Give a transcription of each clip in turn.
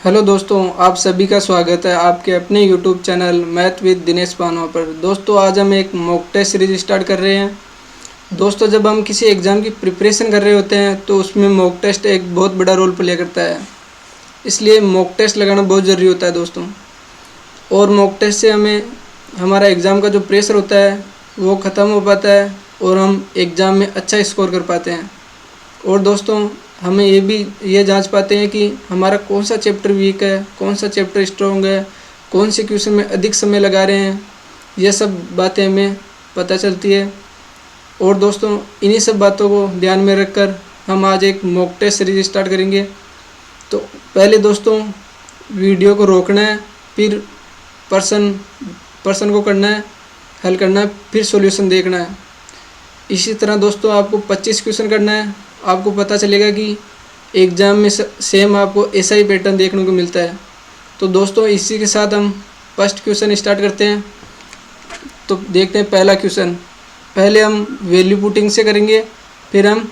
Hello दोस्तों, आप सभी का स्वागत है आपके अपने YouTube channel math with Dinesh Panwa पर। दोस्तों आज हम एक मॉक टेस्ट सीरीज स्टार्ट कर रहे हैं। दोस्तों जब हम किसी एग्ज़ाम की प्रिपरेशन कर रहे होते हैं तो उसमें मॉक टेस्ट एक बहुत बड़ा रोल प्ले करता है, इसलिए मॉक टेस्ट लगाना बहुत ज़रूरी होता है दोस्तों। और मॉक टेस्ट से हमें हमारा एग्ज़ाम का जो प्रेशर होता है वो ख़त्म हो पाता है और हम एग्ज़ाम में अच्छा स्कोर कर पाते हैं। और दोस्तों हमें ये जांच पाते हैं कि हमारा कौन सा चैप्टर वीक है, कौन सा चैप्टर स्ट्रॉन्ग है, कौन से क्वेश्चन में अधिक समय लगा रहे हैं, ये सब बातें हमें पता चलती है। और दोस्तों इन्हीं सब बातों को ध्यान में रखकर हम आज एक मॉक टेस्ट सीरीज स्टार्ट करेंगे। तो पहले दोस्तों वीडियो को रोकना है, फिर पर्सन को करना है, हल करना है, फिर सॉल्यूशन देखना है। इसी तरह दोस्तों आपको 25 क्वेश्चन करना है। आपको पता चलेगा कि एग्ज़ाम में सेम आपको ऐसा ही पैटर्न देखने को मिलता है। तो दोस्तों इसी के साथ हम फर्स्ट क्वेश्चन स्टार्ट करते हैं। तो देखते हैं पहला क्वेश्चन। पहले हम वैल्यू पुटिंग से करेंगे, फिर हम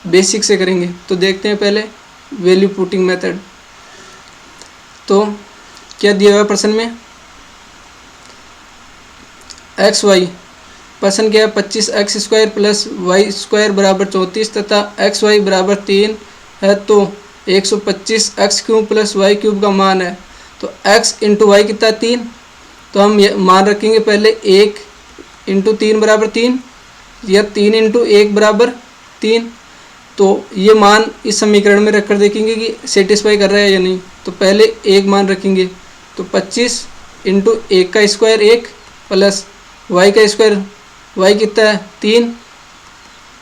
बेसिक से करेंगे। तो देखते हैं पहले वैल्यू पुटिंग मेथड। तो क्या दिया हुआ प्रश्न में, एक्स वाई प्रश्न क्या है, 25x² + y² बराबर 34 तथा xy बराबर 3 है। तो 125x³ + y³ का मान है। तो x × y कितना 3। तो हम ये मान रखेंगे पहले 1 × 3 बराबर 3 या 3 × 1 बराबर 3। तो ये मान इस समीकरण में रखकर देखेंगे कि सेटिस्फाई कर रहा है या नहीं। तो पहले 1 मान रखेंगे। तो 25 × 1 का स्क्वायर 1 प्लस y का स्क्वायर, y कितना है 3,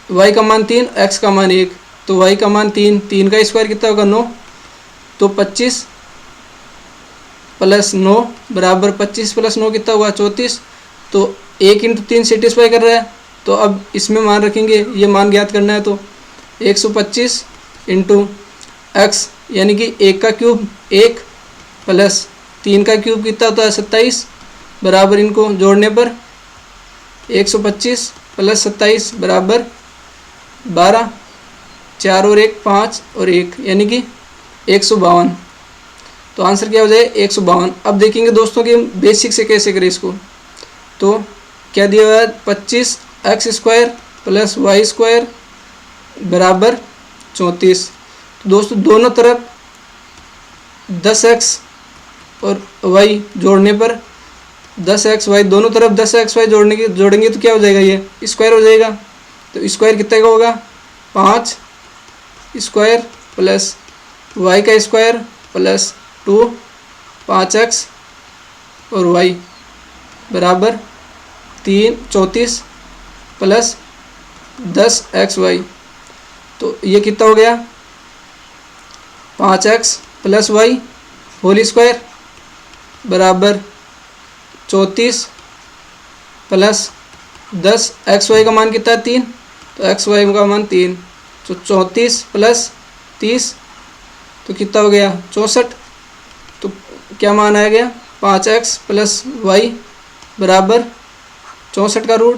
y का मान 3, x का मान 1। तो y का मान 3, 3 का स्क्वायर कितना होगा 9। तो 25 + 9 बराबर 25 + 9 कितना होगा 34। तो 1 × 3 सेटिस्फाई कर रहा है। तो अब इसमें मान रखेंगे, ये मान ज्ञात करना है। तो 125 × x यानी कि 1 का क्यूब 1 प्लस 3 का क्यूब कितना होता है 27 बराबर, इनको जोड़ने पर 125 + 27 बराबर 12, 4 और 1 5 और 1 यानी कि 152। तो आंसर क्या हो जाए 152। अब देखेंगे दोस्तों कि हम बेसिक से कैसे करें इसको। तो क्या दिया हुआ है, 25x² + y² बराबर 34। तो दोस्तों दोनों तरफ 10x और y जोड़ने पर 10xy, दोनों तरफ 10xy जोड़ेंगे तो क्या हो जाएगा, ये स्क्वायर हो जाएगा। तो स्क्वायर कितने का होगा 5 स्क्वायर प्लस y का स्क्वायर प्लस 2 5x और y बराबर 34 प्लस 10xy। तो ये कितना हो गया 5x + y होल स्क्वायर बराबर 34 प्लस 10xy का मान कितना है 3। तो xy का मान 3। तो 34 + 30 तो कितना हो गया 64। तो क्या मान आ गया 5x + y बराबर 64 का रूट।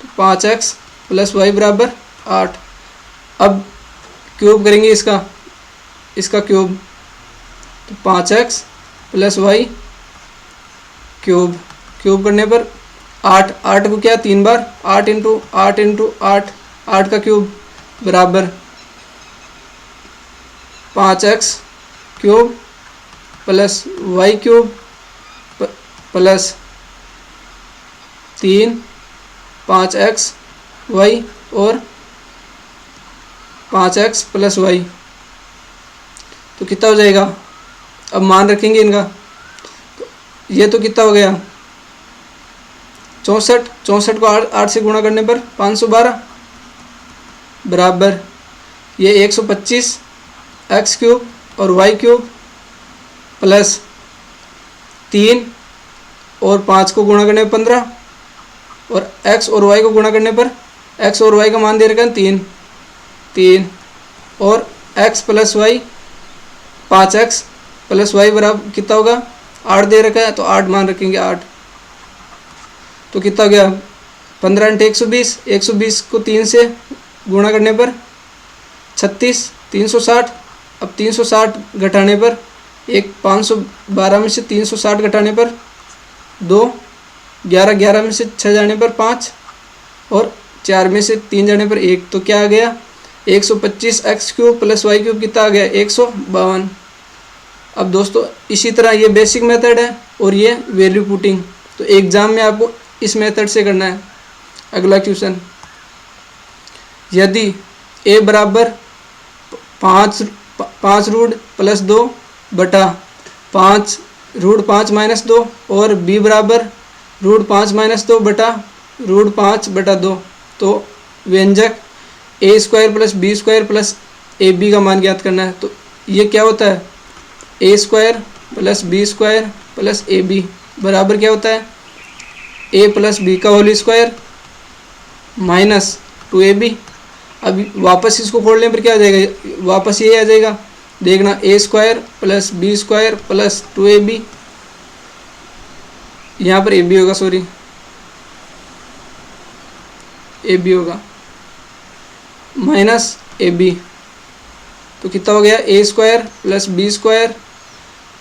तो 5x + y बराबर 8। अब क्यूब करेंगे इसका क्यूब। तो 5x + y क्यूब करने पर 8 को क्या 3 बार 8 × 8 × 8 8 का क्यूब बराबर 5x³ + y³ प्लस 3 5xy और 5x + y। तो कितना हो जाएगा, अब मान रखेंगे इनका। ये तो कितना हो गया 64 को 8 से गुणा करने पर 512 बराबर ये 125 x³ और y³ प्लस 3 और 5 को गुणा करने पर 15 और x और y को गुणा करने पर x और y का मान दे रखा है 3 और x + y 5x + y बराबर कितना होगा 8 दे रखा है। तो 8 मान रखेंगे 8। तो कितना हो गया 15 × 120, 120 को 3 से गुणा करने पर 36 360। अब 360 घटाने पर एक 512 में से 360 घटाने पर 2, 11 में से 6 जाने पर 5 और 4 में से 3 जाने पर 1। तो क्या आ गया 125x³ + y³ कितना आ गया 152। अब दोस्तों इसी तरह ये बेसिक मेथड है और ये वैल्यू पुटिंग। तो एग्जाम में आपको इस मेथड से करना है। अगला क्वेश्चन, यदि a बराबर 5 रूट प्लस 2 बटा 5 रूट 5 माइनस 2 और b बराबर रूट 5 माइनस 2 बटा रूट 5 बटा 2, तो व्यंजक a² + b² + ab का मान ज्ञात करना है। तो ये क्या होता है a² + b² + ab बराबर क्या होता है a + b का होल स्क्वायर माइनस 2ab। अब वापस इसको खोलने पर क्या आ जाएगा, वापस ये आ जाएगा, देखना a² + b² + 2ab, यहाँ पर ab होगा, सॉरी ab होगा माइनस ab। तो कितना हो गया a² + b²,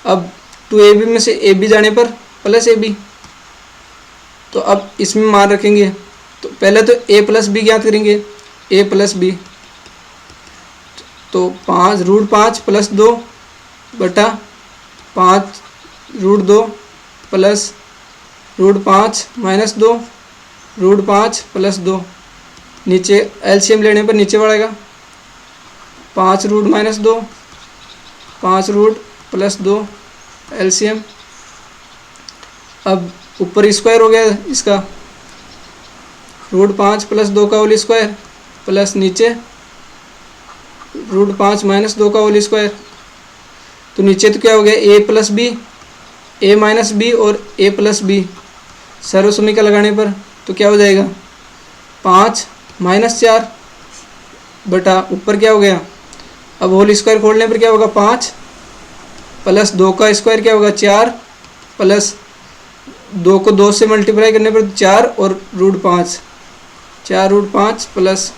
अब 2ab में से ab जाने पर प्लस ab। तो अब इसमें मान रखेंगे, तो पहले तो a + b ज्ञात करेंगे, a + b, तो 5 रूट 5 + 2 बटा 5 root 2 plus root 5 minus 2 root 5 + 2, नीचे एलसीएम लेने पर नीचे बढ़ेगा 5 root minus 2 5 root plus 2 LCM. अब ऊपर स्क्वायर हो गया इसका, रूट 5 + 2 का होल स्क्वायर प्लस नीचे रूट 5 माइनस 2 का होल स्क्वायर। तो नीचे तो क्या हो गया a + b, a - b और a + b, सर्वसमीका लगाने पर तो क्या हो जाएगा 5 - 4 बटा ऊपर क्या हो गया, अब होल स्क्वायर खोलने पर क्या होगा 5 + 2 का स्क्वायर क्या होगा 4 प्लस 2 को 2 से मल्टीप्लाई करने पर 4 और रूट 5, 4 रूट 5 प्लस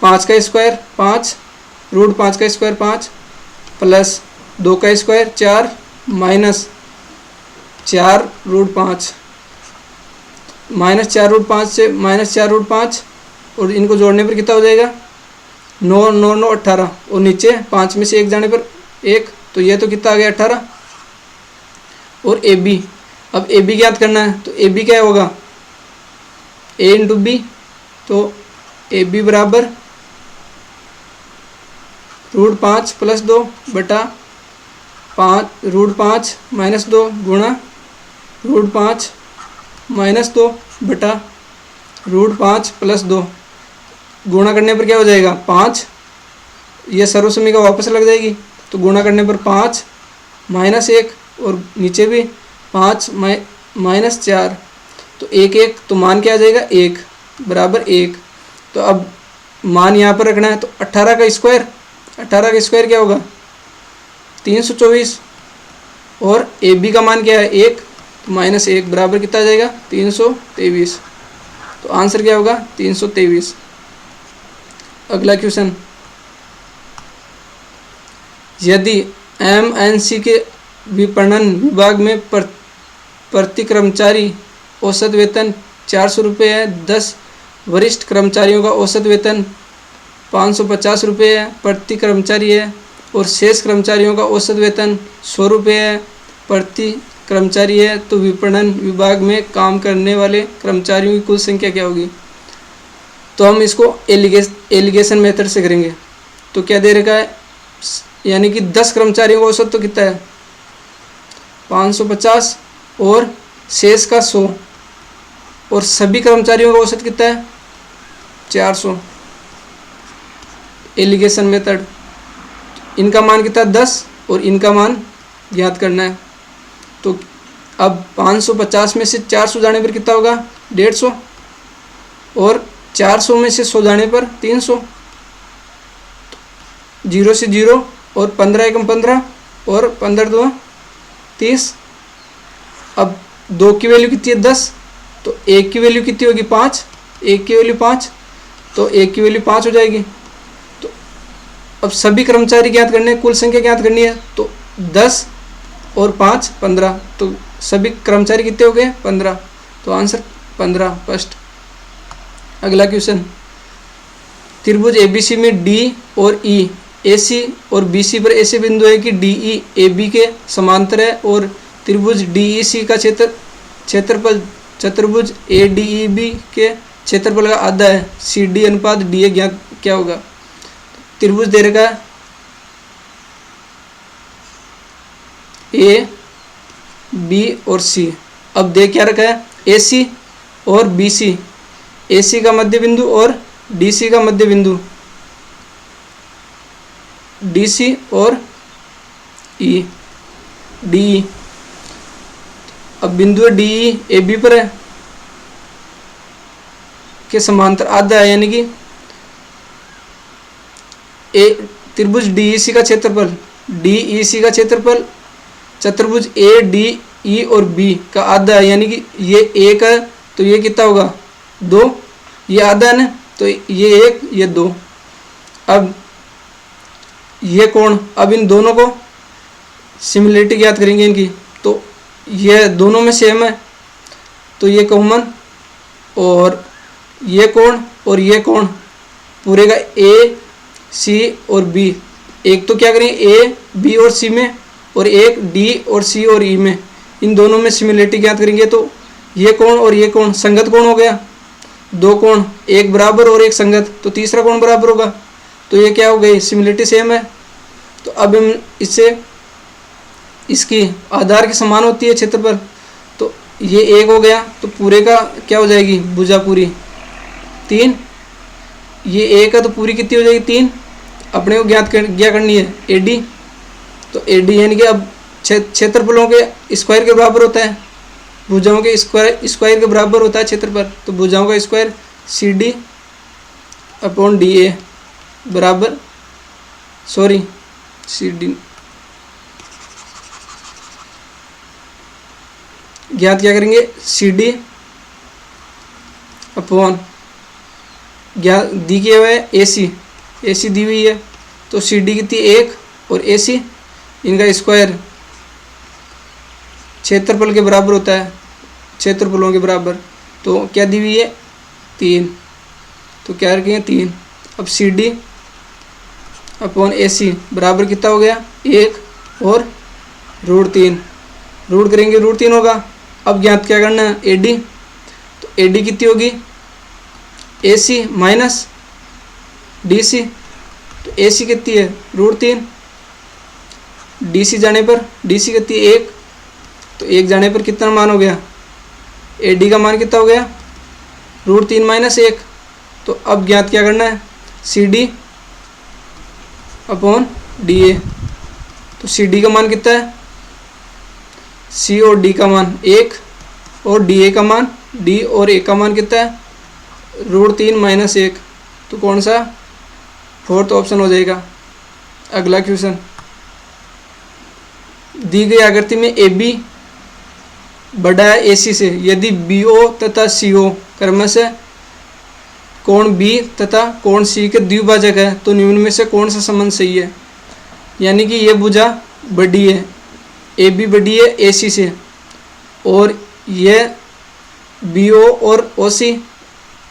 5 का स्क्वायर 5 रूट 5 का स्क्वायर 5 प्लस 2 का स्क्वायर 4 माइनस 4 रूट 5, -4 रूट 5 से -4 रूट 5 और इनको जोड़ने पर कितना हो जाएगा 9 9 9 18 और नीचे 5 में से 1 जाने पर 1, तो ये तो कितना आ गया 18। और ए बी, अब ए बी ज्ञात करना है, तो ए बी क्या होगा a × b, तो ए बी बराबर रूट 5 + 2 बटा 5 रूट 5 माइनस 2 गुणा रूट 5 माइनस 2 बटा रूट 5 + 2, गुणा करने पर क्या हो जाएगा 5, ये सर्वसमीका वापस लग जाएगी, तो गुणा करने पर 5 - 1 और नीचे भी 5 - 4, तो 1 1, तो मान क्या आ जाएगा 1 बराबर 1। तो अब मान यहाँ पर रखना है, तो 18 का स्क्वायर क्या होगा 324 और ए बी का मान क्या है 1, तो -1 बराबर कितना आ जाएगा 323। तो आंसर क्या होगा 323। अगला क्वेश्चन, यदि MNC के विपणन विभाग में प्रति कर्मचारी औसत वेतन 400 रुपये है, 10 वरिष्ठ कर्मचारियों का औसत वेतन 550 रुपये है प्रति कर्मचारी है और शेष कर्मचारियों का औसत वेतन 100 रुपये है प्रति कर्मचारी है, तो विपणन विभाग में काम करने वाले कर्मचारियों की कुल संख्या क्या होगी। तो हम इसको एलिगेशन मेथड से करेंगे। तो क्या दे रखा है, यानी कि 10 कर्मचारियों का औसत तो कितना है 550 और शेष का 100 और सभी कर्मचारियों का औसत कितना है 400। एलिगेशन मेथड, इनका मान कितना 10 और इनका मान ज्ञात करना है। तो अब 550 में से 400 जाने पर कितना होगा 150 और 400 में से 100 जाने पर 300, 0 से 0 और 15 एकम 15 और 15 2 30। अब 2 की वैल्यू कितनी है 10, तो 1 की वैल्यू कितनी होगी 5, 1 की वैल्यू 5, तो 1 की वैल्यू 5 हो जाएगी। तो अब सभी कर्मचारी ज्ञात करने हैं, कुल संख्या ज्ञात करनी है। तो 10 और 5 15, तो सभी कर्मचारी कितने हो गए 15, तो आंसर 15 फर्स्ट। अगला क्वेश्चन, त्रिभुज एबीसी में डी और ई एसी और बीसी पर ऐसे बिंदु है कि डीई एबी के समांतर है और त्रिभुज डीईसी का क्षेत्रफल चतुर्भुज एडीईबी के क्षेत्रफल का आधा है। सी डी अनुपात डी ए ज्ञात क्या होगा? त्रिभुज दे रखा है ए बी और सी। अब दे क्या रखा है ए सी और बी सी, ए सी का मध्य बिंदु और डी सी का मध्य बिंदु, डी सी और ई डी। अब बिंदु डी ए बी पर है के समांतर आधा है, यानी कि ए त्रिभुज डीईसी का क्षेत्रफल डीईसी का क्षेत्रफल चतुर्भुज ए डी ई और बी का आधा है, यानी कि ये एक है तो ये कितना होगा 2, ये आधा है ना, तो ये 1 ये 2। अब ये कोण, अब इन दोनों को सिमिलरिटी ज्ञात करेंगे इनकी, तो ये दोनों में सेम है तो ये कॉमन, और ये कोण और ये कोण पूरे का ए सी और बी, एक तो क्या करेंगे ए बी और सी में और एक डी और सी और ई में, इन दोनों में सिमिलरिटी ज्ञात करेंगे। तो ये कोण और ये कोण संगत कोण हो गया, 2 कोण एक बराबर और एक संगत, तो तीसरा कोण बराबर होगा, तो ये क्या हो गई सिमिलरिटी सेम है। तो अब हम इससे इसकी आधार के समान होती है क्षेत्रफल, तो ये 1 हो गया तो पूरे का क्या हो जाएगी भुजा पूरी 3, ये 1 है तो पूरी कितनी हो जाएगी 3। अपने को क्या करनी है एडी, तो एडी यानी कि अब क्षेत्रफलों के स्क्वायर के बराबर होता है, भुजाओं के स्क्वायर के बराबर होता है क्षेत्रफल, तो भुजाओं का square C D upon D A बराबर सी डी ज्ञात क्या करेंगे सी डी अपॉन ज्ञात दी किया हुआ है ए सी दी हुई है, तो सी डी कितनी 1 और ए सी इनका स्क्वायर क्षेत्रफल के बराबर होता है, क्षेत्रफलों के बराबर, तो क्या दी हुई है 3, तो क्या रखेंगे 3। अब सी डी अपॉन ए सी बराबर कितना हो गया 1 और √3, रूट करेंगे √3 होगा। अब ज्ञात क्या करना है ए डी, तो ए डी कितनी होगी ए सी माइनस डी सी, तो ए सी कितनी है √3, डी सी जाने पर डी सी कितनी है 1, तो 1 जाने पर कितना मान हो गया ए डी का मान कितना हो गया √3 माइनस 1। तो अब ज्ञात क्या करना है C D upon D A, तो सी डी का मान कितना है सी और डी का मान 1 और डी ए का मान डी और ए का मान कितना है √3 माइनस 1, तो कौन सा 4th ऑप्शन हो जाएगा। अगला क्वेश्चन, दी गई आकृति में ए बी बड़ा है ए सी से, यदि बी ओ तथा सी ओ क्रमशः कोण बी तथा कोण सी के द्विभाजक है तो निम्न में से कौन सा संबंध सही है? यानी कि ये भुजा बड़ी है ए बी बड़ी है ए सी से, और ये बी ओ और ओ सी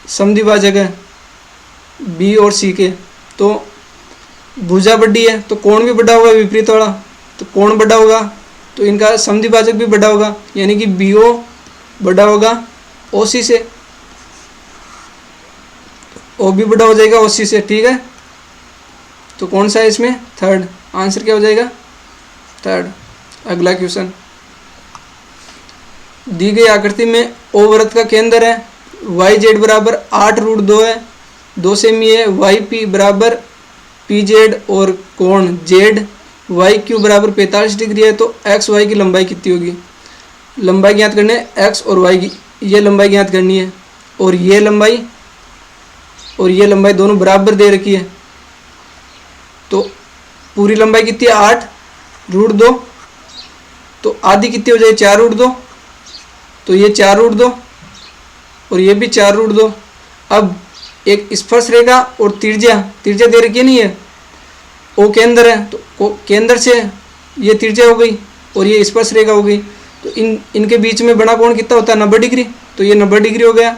समद्विभाजक है बी और सी के, तो भुजा बड़ी है तो कोण भी बड़ा होगा विपरीत वाला, तो कोण बड़ा होगा तो इनका समद्विभाजक भी बड़ा होगा, यानी कि बी ओ बड़ा होगा ओ सी से, ओ भी बड़ा हो जाएगा ओ सी से, ठीक है। तो कौन सा है इसमें 3rd आंसर क्या हो जाएगा 3rd। अगला क्वेश्चन, दी गई आकृति में ओ वृत्त का केंद्र है, वाई जेड बराबर 8√2 है, 2 सेमी है, वाई पी बराबर पी जेड और कोण जेड वाई क्यू बराबर 45 डिग्री है, तो एक्स वाई की लंबाई कितनी होगी? लंबाई ज्ञात करनी है एक्स और वाई की, ये लंबाई ज्ञात करनी है, और ये लंबाई दोनों बराबर दे रखी है, तो पूरी लंबाई कितनी है 8√2, तो आधी कितनी हो जाए 4√2, तो ये 4√2 और ये भी 4√2। अब एक स्पर्श रेखा और त्रिज्या दे रखी है नहीं है, ओ केंद्र है, तो केंद्र से ये त्रिज्या हो गई और ये स्पर्श रेखा हो गई। तो इनके बीच में बड़ा कोण कितना होता है? 90 डिग्री। तो ये 90 डिग्री हो गया।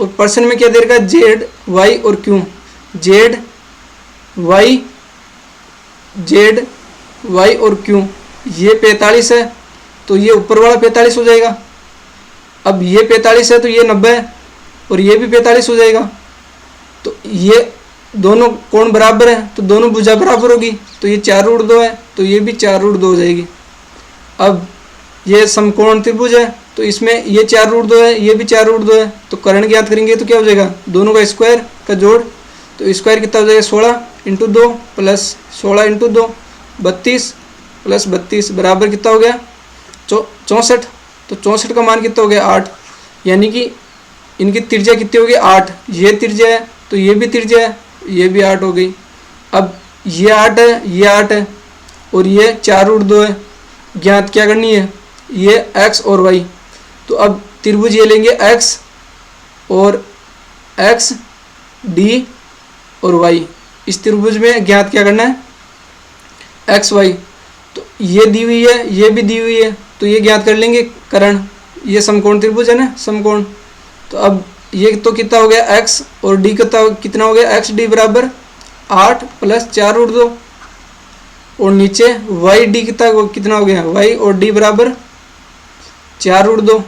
और प्रश्न में क्या दे रखा है? जेड वाई और क्यू। जेड वाई और क्यू, ये 45 है तो ये ऊपर वाला 45 हो जाएगा। अब ये 45 है तो ये 90 है और ये भी 45 हो जाएगा। तो ये दोनों कोण बराबर है तो दोनों भुजा बराबर होगी। तो ये 4√2 है तो ये भी 4√2 हो जाएगी। अब ये समकोण त्रिभुज है तो इसमें ये 4√2 है, ये भी 4√2 है। तो कर्ण ज्ञात करेंगे तो क्या हो जाएगा? दोनों का स्क्वायर का जोड़। तो स्क्वायर कितना हो जाएगा? 16 × 2 प्लस 16 × 2 32 प्लस 32 बराबर कितना हो गया? 64। तो 64 का मान कितना हो गया? 8। यानी कि इनकी त्रिज्या कितनी होगी? 8। ये त्रिज्या है तो ये भी त्रिज्या है, ये भी 8 हो गई। अब ये 8 है, ये 8 है और ये 4√2 है। ज्ञात क्या करनी है? ये x और y। तो अब त्रिभुज ये लेंगे x और x, d और y। इस त्रिभुज में ज्ञात क्या करना है? x y। तो ये दी हुई है, ये भी दी हुई है तो ये ज्ञात कर लेंगे कर्ण। ये समकोण त्रिभुज है ना, समकोण। तो अब ये तो कितना हो गया? x और d कितना हो गया? x d बराबर 8 प्लस 4√2 और नीचे y d कितना हो गया? y और d बराबर 4√2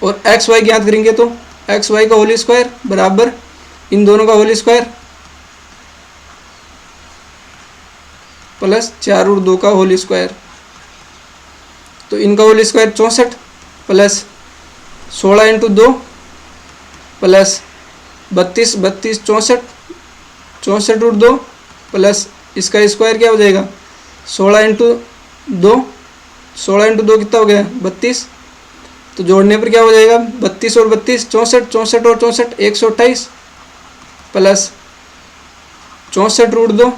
और x y ज्ञात करेंगे तो x y का होल स्क्वायर बराबर इन दोनों का होल स्क्वायर प्लस 4√2 का होल स्क्वायर। तो इनका whole square 64 plus 16 × 2 plus 32 32 64 64√2 plus इसका स्क्वायर क्या हो जाएगा? 16 × 2 16 × 2 कितना हो गया? 32। तो जोड़ने पर क्या हो जाएगा? 32 और 32 64 64 और 64 128 प्लस 64√2।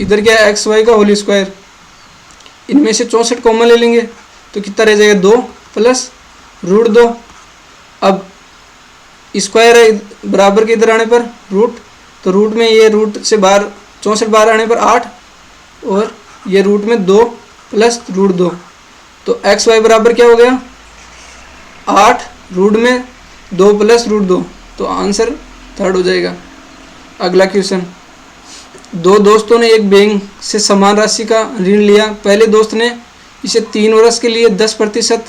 इधर क्या है? एक्स वाई का होल स्क्वायर। इनमें से 64 कॉमन ले लेंगे तो कितना रह जाएगा? 2 प्लस √2। अब स्क्वायर है बराबर के इधर आने पर रूट, तो रूट में ये रूट से बाहर 64 बाहर आने पर 8 और ये रूट में 2 प्लस √2। तो एक्स वाई बराबर क्या हो गया? 8 रूट में 2 प्लस √2। तो आंसर थर्ड हो जाएगा। अगला क्वेश्चन, दो दोस्तों ने एक बैंक से समान राशि का ऋण लिया। पहले दोस्त ने इसे 3 वर्ष के लिए 10%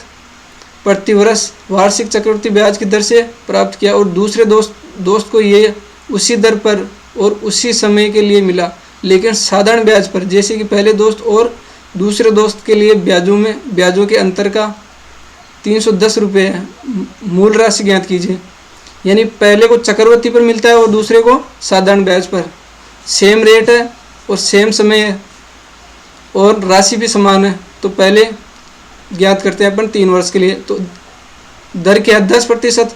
प्रति वर्ष वार्षिक चक्रवृद्धि ब्याज की दर से प्राप्त किया और दूसरे दोस्त को ये उसी दर पर और उसी समय के लिए मिला, लेकिन साधारण ब्याज पर। जैसे कि पहले दोस्त और दूसरे दोस्त के लिए ब्याजों के अंतर का 310 रुपये है। मूल राशि ज्ञात कीजिए। यानी पहले को चक्रवृद्धि पर मिलता है और दूसरे को साधारण ब्याज पर। सेम रेट है और सेम समय है और राशि भी समान है। तो पहले ज्ञात करते हैं अपन 3 वर्ष के लिए। तो दर क्या है? 10%।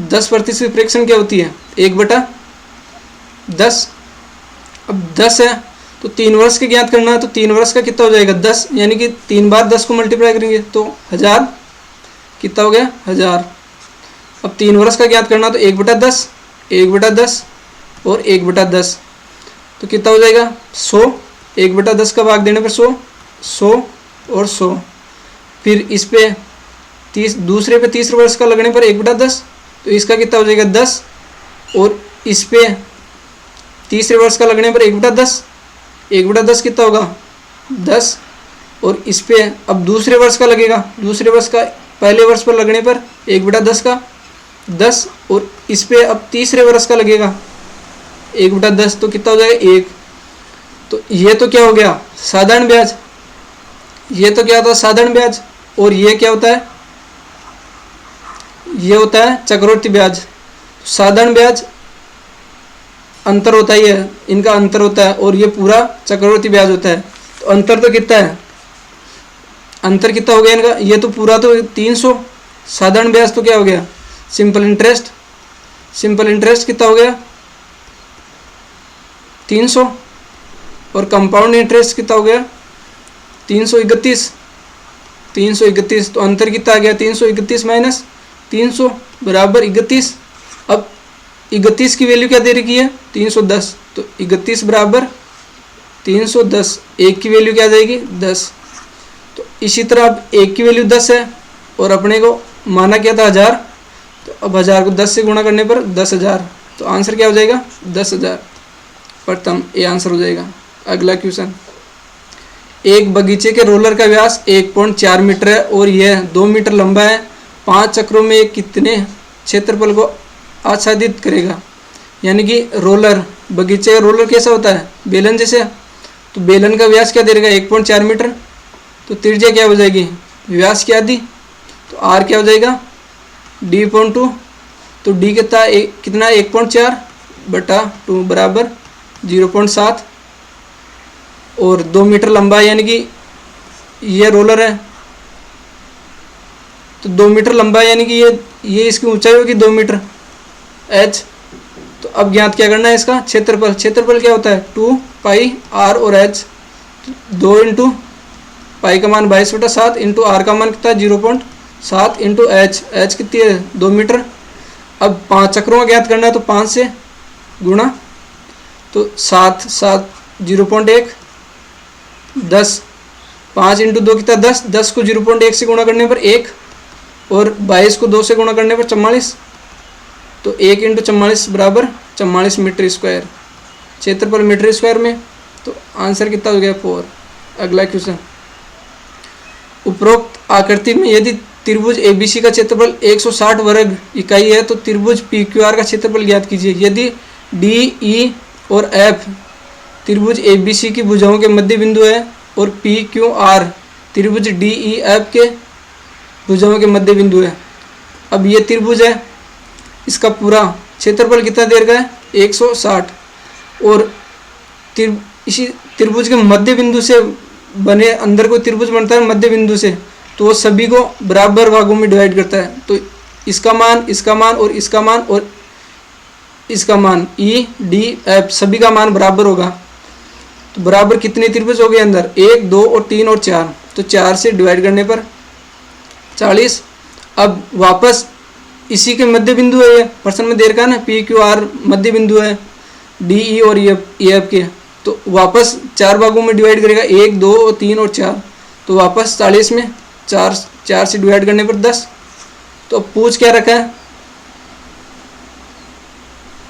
10% फ्रैक्शन क्या होती है? 1/10। अब 10 है तो 3 वर्ष के ज्ञात करना है। तो 3 वर्ष का कितना हो जाएगा? 10। यानी कि 3 बार 10 को मल्टीप्लाई करेंगे तो 1000 कितना हो गया? 1000। अब 3 वर्ष का ज्ञात करना तो 1/10 1/10 और 1/10 तो कितना हो जाएगा? 100। 1/10 का भाग देने पर 100 100 और 100। फिर इस पे दूसरे पे तीसरे वर्ष का लगने पर 1/10 तो इसका कितना हो जाएगा? 10 और इस पे तीसरे वर्ष का लगने पर 1/10 1/10 कितना होगा? 10 और इस पे अब दूसरे वर्ष का लगेगा। दूसरे वर्ष का पहले वर्ष पर लगने पर 1/10 का 10 और इस पे अब तीसरे वर्ष का लगेगा 1/10 तो कितना हो जाएगा? 1। तो ये तो क्या हो गया? साधारण ब्याज। ये तो क्या होता है? साधारण ब्याज। और ये क्या होता है? ये होता है चक्रवृद्धि ब्याज। साधारण ब्याज अंतर होता ही है, इनका अंतर होता है और ये पूरा चक्रवृद्धि ब्याज होता है। तो अंतर तो कितना है? अंतर कितना हो गया इनका? ये तो पूरा तो 300। साधारण ब्याज तो क्या हो गया? Simple interest. सिंपल इंटरेस्ट कितना हो गया? 300 और कंपाउंड इंटरेस्ट कितना हो गया? 331। 331 तो अंतर कितना आ गया? 331 माइनस 300 बराबर 31। अब 31 की वैल्यू क्या दे रखी है? 310। तो 31 बराबर 310, एक की वैल्यू क्या आ जाएगी 10। तो इसी तरह अब एक की वैल्यू 10 है और अपने को माना क्या था 1000, तो अब 1000 को 10 से गुणा करने पर 10,000, तो आंसर क्या हो जाएगा 10,000। प्रथम ये आंसर हो जाएगा। अगला क्वेश्चन, एक बगीचे के रोलर का व्यास 1.4 मीटर है और यह 2 मीटर लंबा है। 5 चक्रों में ये कितने क्षेत्रफल को आच्छादित करेगा। यानी कि रोलर, बगीचे का रोलर कैसा होता है, बेलन जैसे, तो बेलन का व्यास क्या दे देगा 1.4 मीटर, तो त्रिज्या क्या हो जाएगी व्यास की आधी, तो आर क्या हो जाएगा d/2, तो d कितना 1.4 बटा 2 बराबर 0.7 और 2 मीटर लंबा है, यानी कि ये रोलर है तो 2 मीटर लंबा है, यानी कि ये इसकी ऊंचाई होगी 2 मीटर h। तो अब ज्ञात क्या करना है इसका क्षेत्रफल। क्षेत्रफल क्या होता है 2 पाई r और h, 2 इंटू पाई का मान 22/7 इंटू आर का मान कितना 0.7 इंटू h कितनी है 2 मीटर। अब 5 चक्रों का ज्ञात करना है तो 5 से गुणा, तो 7 0.1 10, 5 इंटू 2 कितना 10, 10 को 0.1 से गुणा करने पर 1 और 22 को 2 से गुणा करने पर 44, तो 1 इंटू 44 बराबर 44 मीटर स्क्वायर, क्षेत्रफल मीटर स्क्वायर में, तो आंसर कितना हो गया 4। अगला क्वेश्चन, उपरोक्त आकृति में यदि त्रिभुज ABC का क्षेत्रफल 160 वर्ग इकाई है तो त्रिभुज PQR का क्षेत्रफल ज्ञात कीजिए। यदि DE और F त्रिभुज ABC की भुजाओं के मध्य बिंदु है और PQR त्रिभुज DEF के भुजाओं के मध्य बिंदु है। अब ये त्रिभुज है, इसका पूरा क्षेत्रफल कितना दे रखा है 160 और इसी त्रिभुज के मध्य बिंदु से बने अंदर कोई त्रिभुज बनता है मध्य बिंदु से, तो वो सभी को बराबर भागों में डिवाइड करता है। तो इसका मान और इसका मान और इसका मान EDF सभी का मान बराबर होगा। तो बराबर कितने त्रिभुज हो गए अंदर 1 2 और 3 और 4, तो 4 से डिवाइड करने पर 40। अब वापस इसी के मध्य बिंदु है, प्रश्न में दे रखा है ना PQR मध्य बिंदु है DE और EF के, तो वापस 4 भागों में डिवाइड करेगा 1 2 और 3 और 4, तो वापस 40 में 4 से डिवाइड करने पर 10। तो पूछ क्या रखा है,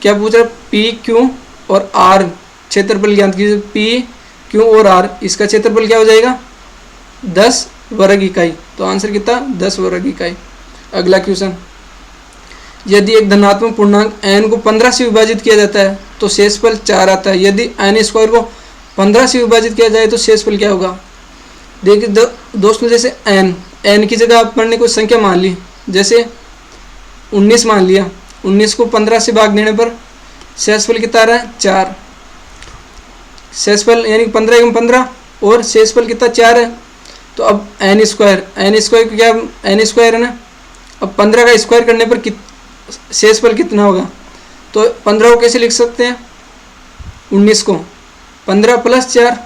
क्या पूछ रहा है PQ और R क्षेत्रफल ज्ञात कीजिए। PQ और R इसका क्षेत्रफल क्या हो जाएगा 10 वर्ग इकाई, तो आंसर कितना 10 वर्ग इकाई। अगला क्वेश्चन, यदि एक धनात्मक पूर्णांक n को 15 से विभाजित किया जाता है तो शेषफल 4 आता है। यदि n² को 15 से विभाजित किया जाए तो शेषफल क्या होगा। देखिए दोस्तों, जैसे n की जगह आपने कोई संख्या मान ली, जैसे 19 मान लिया, 19 को 15 से भाग देने पर शेषफल कितना आ रहा है 4। शेषफल यानी 15 × 15 और शेषफल कितना 4 है। तो अब n² क्या n² है ना, अब 15 का स्क्वायर करने पर शेषफल कितना होगा। तो 15 को कैसे लिख सकते हैं 19 को 15 + 4,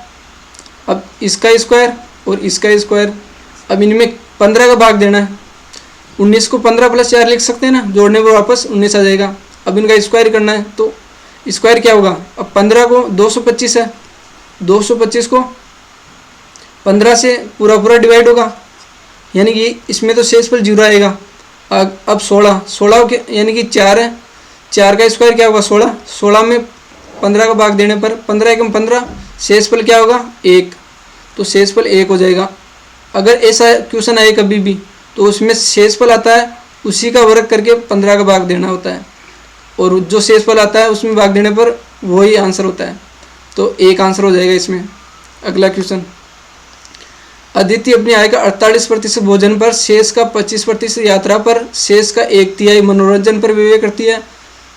अब इसका स्क्वायर और इसका स्क्वायर, अब इनमें 15 का भाग देना है। 19 को 15 + 4 लिख सकते हैं ना, जोड़ने पर वापस 19 आ जाएगा। अब इनका स्क्वायर करना है तो स्क्वायर क्या होगा, अब 15 को 225 है, 225 को 15 से पूरा डिवाइड होगा, यानी कि इसमें तो शेषफल 0 आएगा। अब 16 के यानी कि 4 है, 4 का स्क्वायर क्या होगा 16 में 15 का भाग देने पर 15 × 15 शेषफल क्या होगा 1, तो शेषफल 1 हो जाएगा। अगर ऐसा क्वेश्चन आए कभी भी तो उसमें शेषफल आता है उसी का वर्ग करके 15 का भाग देना होता है, और जो शेषफल आता है उसमें भाग देने पर वही आंसर होता है, तो 1 आंसर हो जाएगा इसमें। अगला क्वेश्चन, अदिति अपनी आय का 48% भोजन पर, शेष का 25% यात्रा पर, शेष का 1/3 मनोरंजन पर व्यय करती है,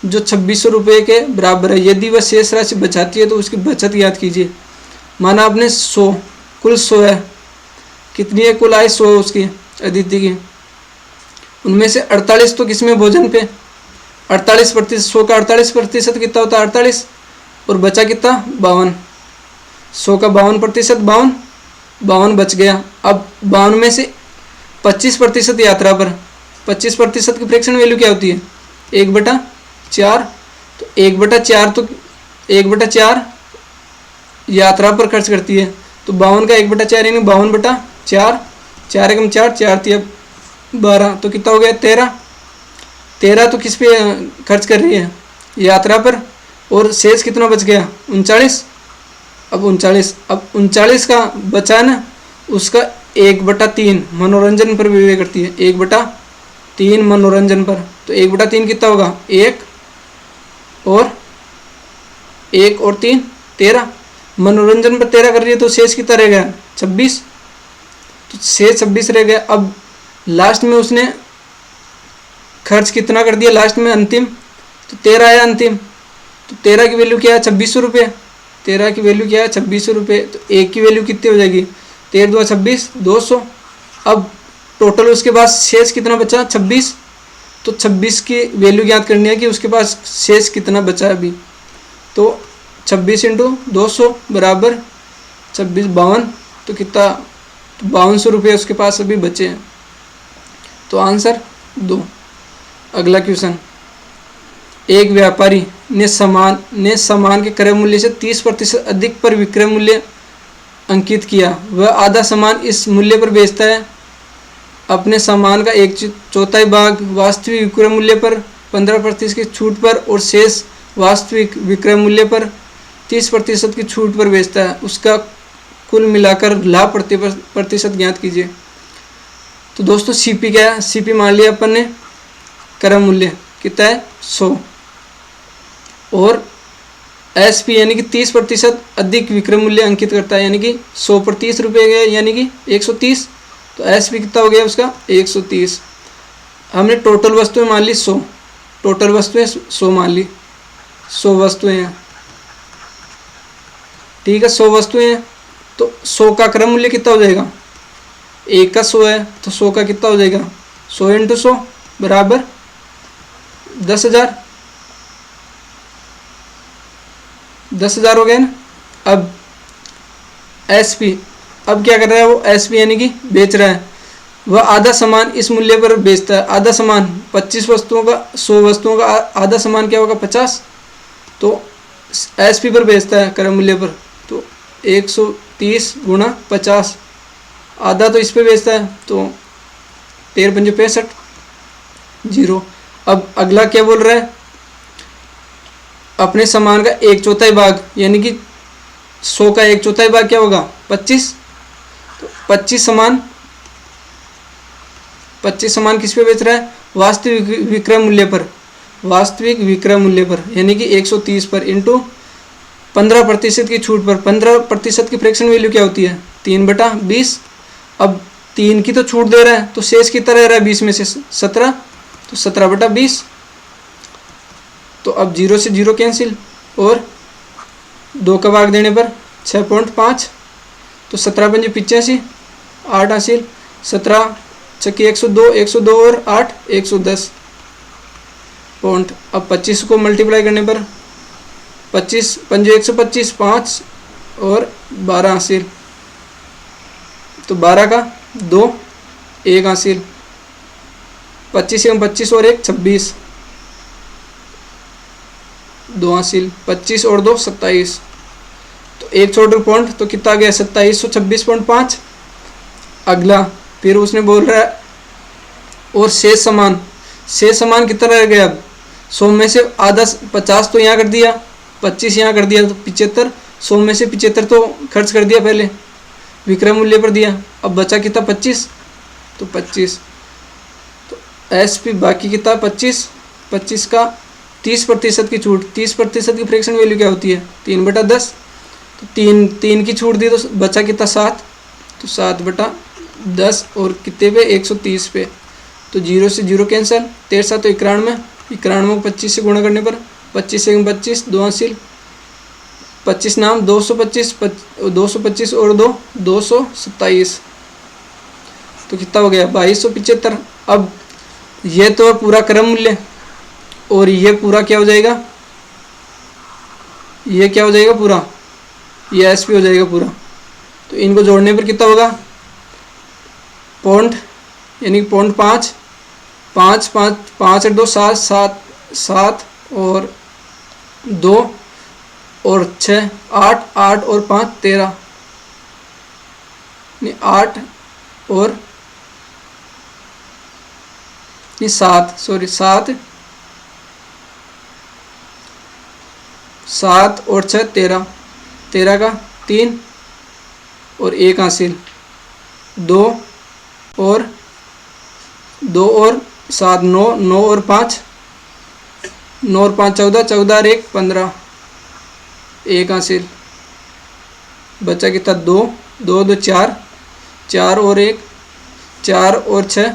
जो 2600 रुपये के बराबर है। यदि वह शेष राशि बचाती है तो उसकी बचत याद कीजिए। माना आपने 100, कुल 100 है, कितनी है कुल आय 100 है उसकी अदिति की, उनमें से 48 तो किसमें भोजन पे 48%, 100 का 48% कितना होता है 48, और बचा कितना 52, 100 का 52%, 52 बच गया। अब 52 में से 25% यात्रा पर, 25% की फ्रैक्शन वैल्यू क्या होती है 1/4, तो 1/4 तो 1/4 यात्रा पर खर्च करती है। तो 52 का 1/4 यानी 52/4, 4 एकम 4, 4 तिया 12, तो कितना हो गया 13। 13 तो किस पे खर्च कर रही है, यात्रा पर। और शेष कितना बच गया 39। अब 39 का बचा ना, उसका 1/3 मनोरंजन पर व्यय करती है, 1/3 मनोरंजन पर। तो 1/3 कितना होगा, 1 और 3 13। मनोरंजन पर 13 कर रही है तो शेष कितना रह गया 26। तो शेष 26 रह गया। अब लास्ट में उसने खर्च कितना कर दिया लास्ट में अंतिम, तो 13 आया अंतिम। तो 13 की वैल्यू क्या है 2600 रुपये। 13 की वैल्यू क्या है 2600 रुपये। तो एक की वैल्यू कितनी हो जाएगी, 13 2 26, 200। अब टोटल उसके पास शेष कितना बचा 26। तो 26 की वैल्यू ज्ञात करनी है कि उसके पास शेष कितना बचा है अभी। तो 26 × 200 बराबर 26 52। तो कितना, तो 5200 रुपये उसके पास अभी बचे हैं। तो आंसर 2। अगला क्वेश्चन, एक व्यापारी ने सामान के क्रय मूल्य से 30% अधिक पर विक्रय मूल्य अंकित किया। वह आधा सामान इस मूल्य पर बेचता है। अपने सामान का 1/4 भाग वास्तविक विक्रय मूल्य पर 15% की छूट पर और शेष वास्तविक विक्रय मूल्य पर 30% की छूट पर बेचता है। उसका कुल मिलाकर लाभ प्रतिशत ज्ञात कीजिए। तो दोस्तों सीपी क्या है, सीपी मान लिया अपन ने, क्रय मूल्य कितना है 100, और एसपी यानी कि 30% अधिक विक्रय मूल्य अंकित करता है, यानी कि 100 पर 30 रुपये गए यानी कि 130। तो एसपी कितना हो गया उसका 130। हमने टोटल वस्तुएं मान ली 100, टोटल वस्तुएं 100 मान ली, 100 वस्तुएं हैं, ठीक है 100 वस्तुएं हैं। तो 100 का क्रय मूल्य कितना हो जाएगा, एक का 100 है तो 100 का कितना हो जाएगा 100 × 100 बराबर 10,000। 10,000 हो गए ना। अब एसपी, अब क्या कर रहा है वो, एसपी यानी कि बेच रहा है। वह आधा सामान इस मूल्य पर बेचता है। आधा सामान 25 वस्तुओं का, 100 वस्तुओं का आधा सामान क्या होगा 50। तो एसपी पर बेचता है क्रय मूल्य पर। तो 130 × 50, आधा तो इस पे बेचता है, तो 13 × 5 65, 0। अब अगला क्या बोल रहा है, अपने सामान का 1/4 भाग यानी कि 100 का 1/4 भाग क्या होगा 25। तो 25 सामान किस पे बेच रहा है, वास्तविक विक्रय मूल्य पर, वास्तविक विक्रय मूल्य पर यानी कि 130 पर इंटू 15% की छूट पर। 15% की फ्रैक्शन वैल्यू क्या होती है 3/20। अब 3 की तो छूट दे रहा है तो शेष कितना रह रहा है 20 में से 17, तो 17/20। तो अब 0 से 0 कैंसिल, और 2 का भाग देने पर 6.5, तो 17 × 5 85, 8 हासिल, 17 छक्के 102, 102 और 8 110 पॉइंट। अब 25 को मल्टीप्लाई करने पर 25 5 125, 5 और 12 हासिल, तो 12 का 2 1 हासिल, 25 × 25 और 1 26, 2 हासिल, 25 और 2 27। तो एक छोटे पॉइंट, तो कितना गया 2726.5। अगला फिर उसने बोल रहा है और शेष सामान कितना रह गया, अब 100 में से आधा 50 तो यहाँ कर दिया, 25 यहाँ कर दिया, तो 75। 100 में से 75 तो खर्च कर दिया पहले, विक्रय मूल्य पर दिया। अब बचा कितना 25, तो 25। तो एसपी बाकी कितना 25। 25 का 30% की छूट, 30% की फ्रैक्शन वैल्यू क्या होती है 3/10। तो 3 की छूट दी तो बचा कितना 7, तो 7/10 और कितने पे 130 पे। तो 0 से 0 कैंसिल, 13 तो 91, 91 को 25 से गुणा करने पर 25 से 25 2 हासिल, 25 नाम 225, 225 और 2 227। तो कितना हो गया 2275। अब ये तो है पूरा क्रय मूल्य, और ये पूरा क्या हो जाएगा, ये क्या हो जाएगा पूरा, ये एसपी हो जाएगा पूरा। तो इनको जोड़ने पर कितना होगा, पॉइंट यानी पॉइंट 5 5 5 5 और 2 7 7 7 और 2 और 6 8, 8 और 5 13, नहीं 8 और नहीं 7, सॉरी 7, 7 और 6 13, 13 का 3 और 1 हासिल, 2 और 7 9, 9 और 5, 9 और 5 14, 14 और 1 15, 1 हासिल, बचा कितना 2, 2 2 4, 4 और 1 4 और 6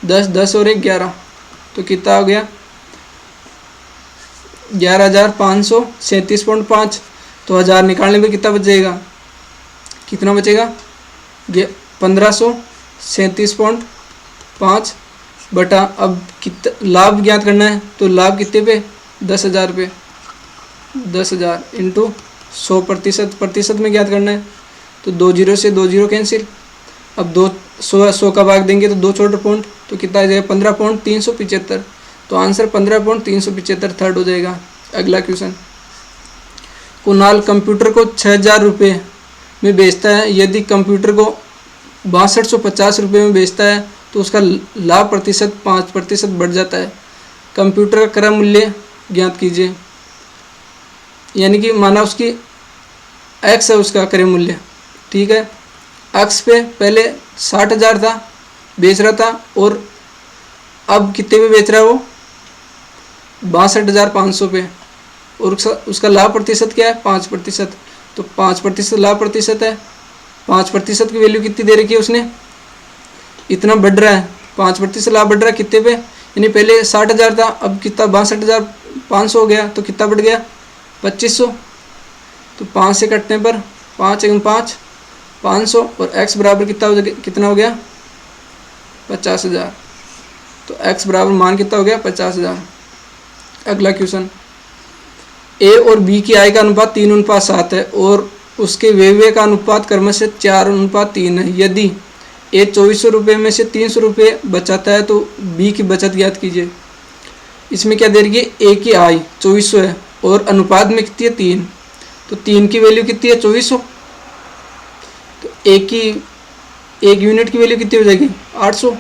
10, 10 और 1 11, तो कितना हो गया 11,537.5। तो 1000 निकालने में कितना बचेगा, कितना बचेगा 1537.5 बटा, अब कितना लाभ ज्ञात करना है, तो लाभ कितने पे 10,000 पे, 10,000 इंटू 100%, प्रतिशत में ज्ञात करना है, तो 2 जीरो से 2 जीरो कैंसिल। अब 100 का भाग देंगे तो 2 छोटे पॉइंट, तो कितना आ जाएगा 15.375। तो आंसर 15.375 थर्ड हो जाएगा। अगला क्वेश्चन, कुणाल कंप्यूटर को 6,000 रुपये में बेचता है। यदि कंप्यूटर को 6250 रुपये में बेचता है तो उसका लाभ प्रतिशत 5% बढ़ जाता है। कंप्यूटर का क्रय मूल्य ज्ञात कीजिए। यानी कि माना उसकी एक्स है उसका क्रय मूल्य, ठीक है। एक्स पे पहले 60,000 था, बेच रहा था, और अब कितने पे बेच रहा है वो 62,500 पे, और उसका लाभ प्रतिशत क्या है 5%। तो 5% लाभ प्रतिशत है, 5% की वैल्यू कितनी दे रखी है उसने, इतना बढ़ रहा है, 5% लाभ बढ़ रहा है कितने पे, यानी पहले 60,000 था, अब कितना 62,500 हो गया, तो कितना बढ़ गया 2500। तो 5 से कटने पर 5 1 5 500, और x बराबर कितना हो गया 50,000। तो x बराबर मान कितना हो गया 50,000। अगला क्वेश्चन, a और b की आय का अनुपात 3:7 है और उसके व्यय का अनुपात क्रमशः 4:3 है। यदि a 2400 रुपये में से 300 रुपये बचाता है तो b की बचत ज्ञात कीजिए। इसमें क्या दे रही है, a की आय 2400 है और अनुपात में कितनी है 3, तो 3 की वैल्यू कितनी है 2400, तो एक यूनिट की वैल्यू कितनी हो जाएगी 800।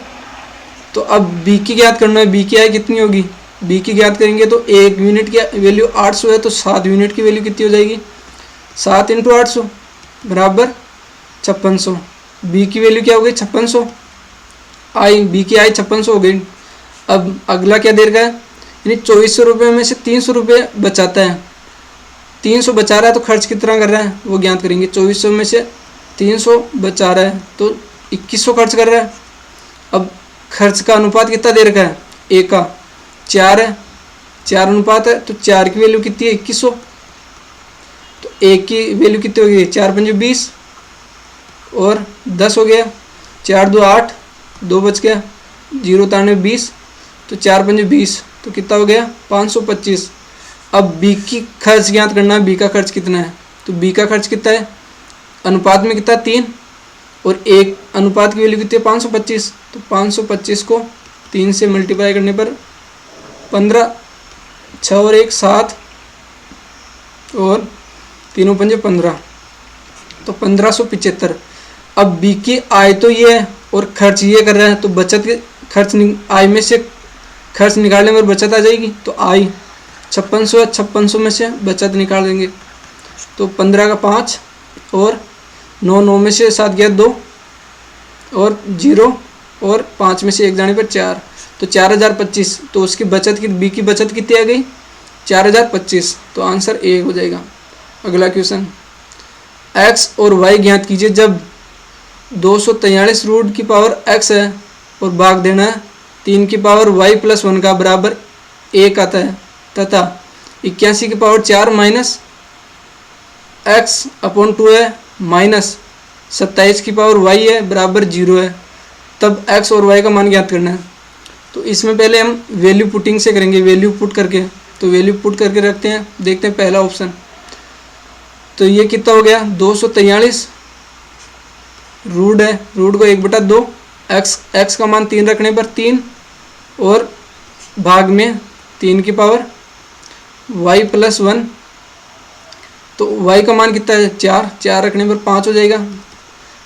तो अब बी की ज्ञात करना है, बी की आय कितनी होगी, बी की ज्ञात करेंगे तो एक यूनिट की वैल्यू 800 है, तो 7 यूनिट की वैल्यू कितनी हो जाएगी 7 × 800 बराबर 5600। बी की वैल्यू क्या हो गई 5600, बी की आय 5600 हो गई। अब अगला क्या दे रखा है, यानी 2400 रुपये में से 300 रुपये बचाता है, 300 बचा रहा है तो खर्च कितना कर रहा है वो ज्ञात करेंगे। 2400 में से 300 बचा रहा है तो 2100 खर्च कर रहा है। अब खर्च का अनुपात कितना दे रखा है, ए का 4 है, 4 अनुपात है, तो 4 की वैल्यू कितनी है 2100, तो एक की वैल्यू कितनी होगी 4 × 5 = 20 और 10 हो गया, 4 2 8, 2 बच गया, 0 ताने 20, तो 4 × 5 = 20, तो कितना हो गया 525। अब बी की खर्च ज्ञात करना है, बी का खर्च कितना है, तो बी का खर्च कितना है, अनुपात में कितना 3 और एक अनुपात की वैल्यू कितनी है 525, तो 525 को 3 से मल्टीप्लाई करने पर 15, 6 और 1 7 और 3 × 5 = 15, तो 1575। अब बी की आय तो ये है और खर्च ये कर रहा है, तो बचत के खर्च आय में से खर्च निकालने पर बचत आ जाएगी, तो आय 5600 है, 5600 में से बचत निकाल देंगे, तो 15 का 5 और 9 9 में से 7 गया 2 और 0 और 5 में से 1 जाने पर 4, तो 4025। तो उसकी बचत की बी की बचत कितनी आ गई 4025, तो आंसर ए हो जाएगा। अगला क्वेश्चन, x और y ज्ञात कीजिए। जब 243 रूट की पावर x है और भाग देना है 3 की पावर y + 1 का बराबर 1 आता है, तथा 81 की पावर 4 माइनस x/2 है, माइनस 27 की पावर y है बराबर 0 है, तब x और y का मान ज्ञात करना है। तो इसमें पहले हम वैल्यू पुटिंग से करेंगे, वैल्यू पुट करके, तो वैल्यू पुट करके रखते हैं, देखते हैं पहला ऑप्शन। तो ये कितना हो गया 243 रूट है, रूट को 1/2, x का मान 3 रखने पर 3 और भाग में 3 की पावर y + 1 तो y का मान कितना है 4, 4 रखने पर 5 हो जाएगा।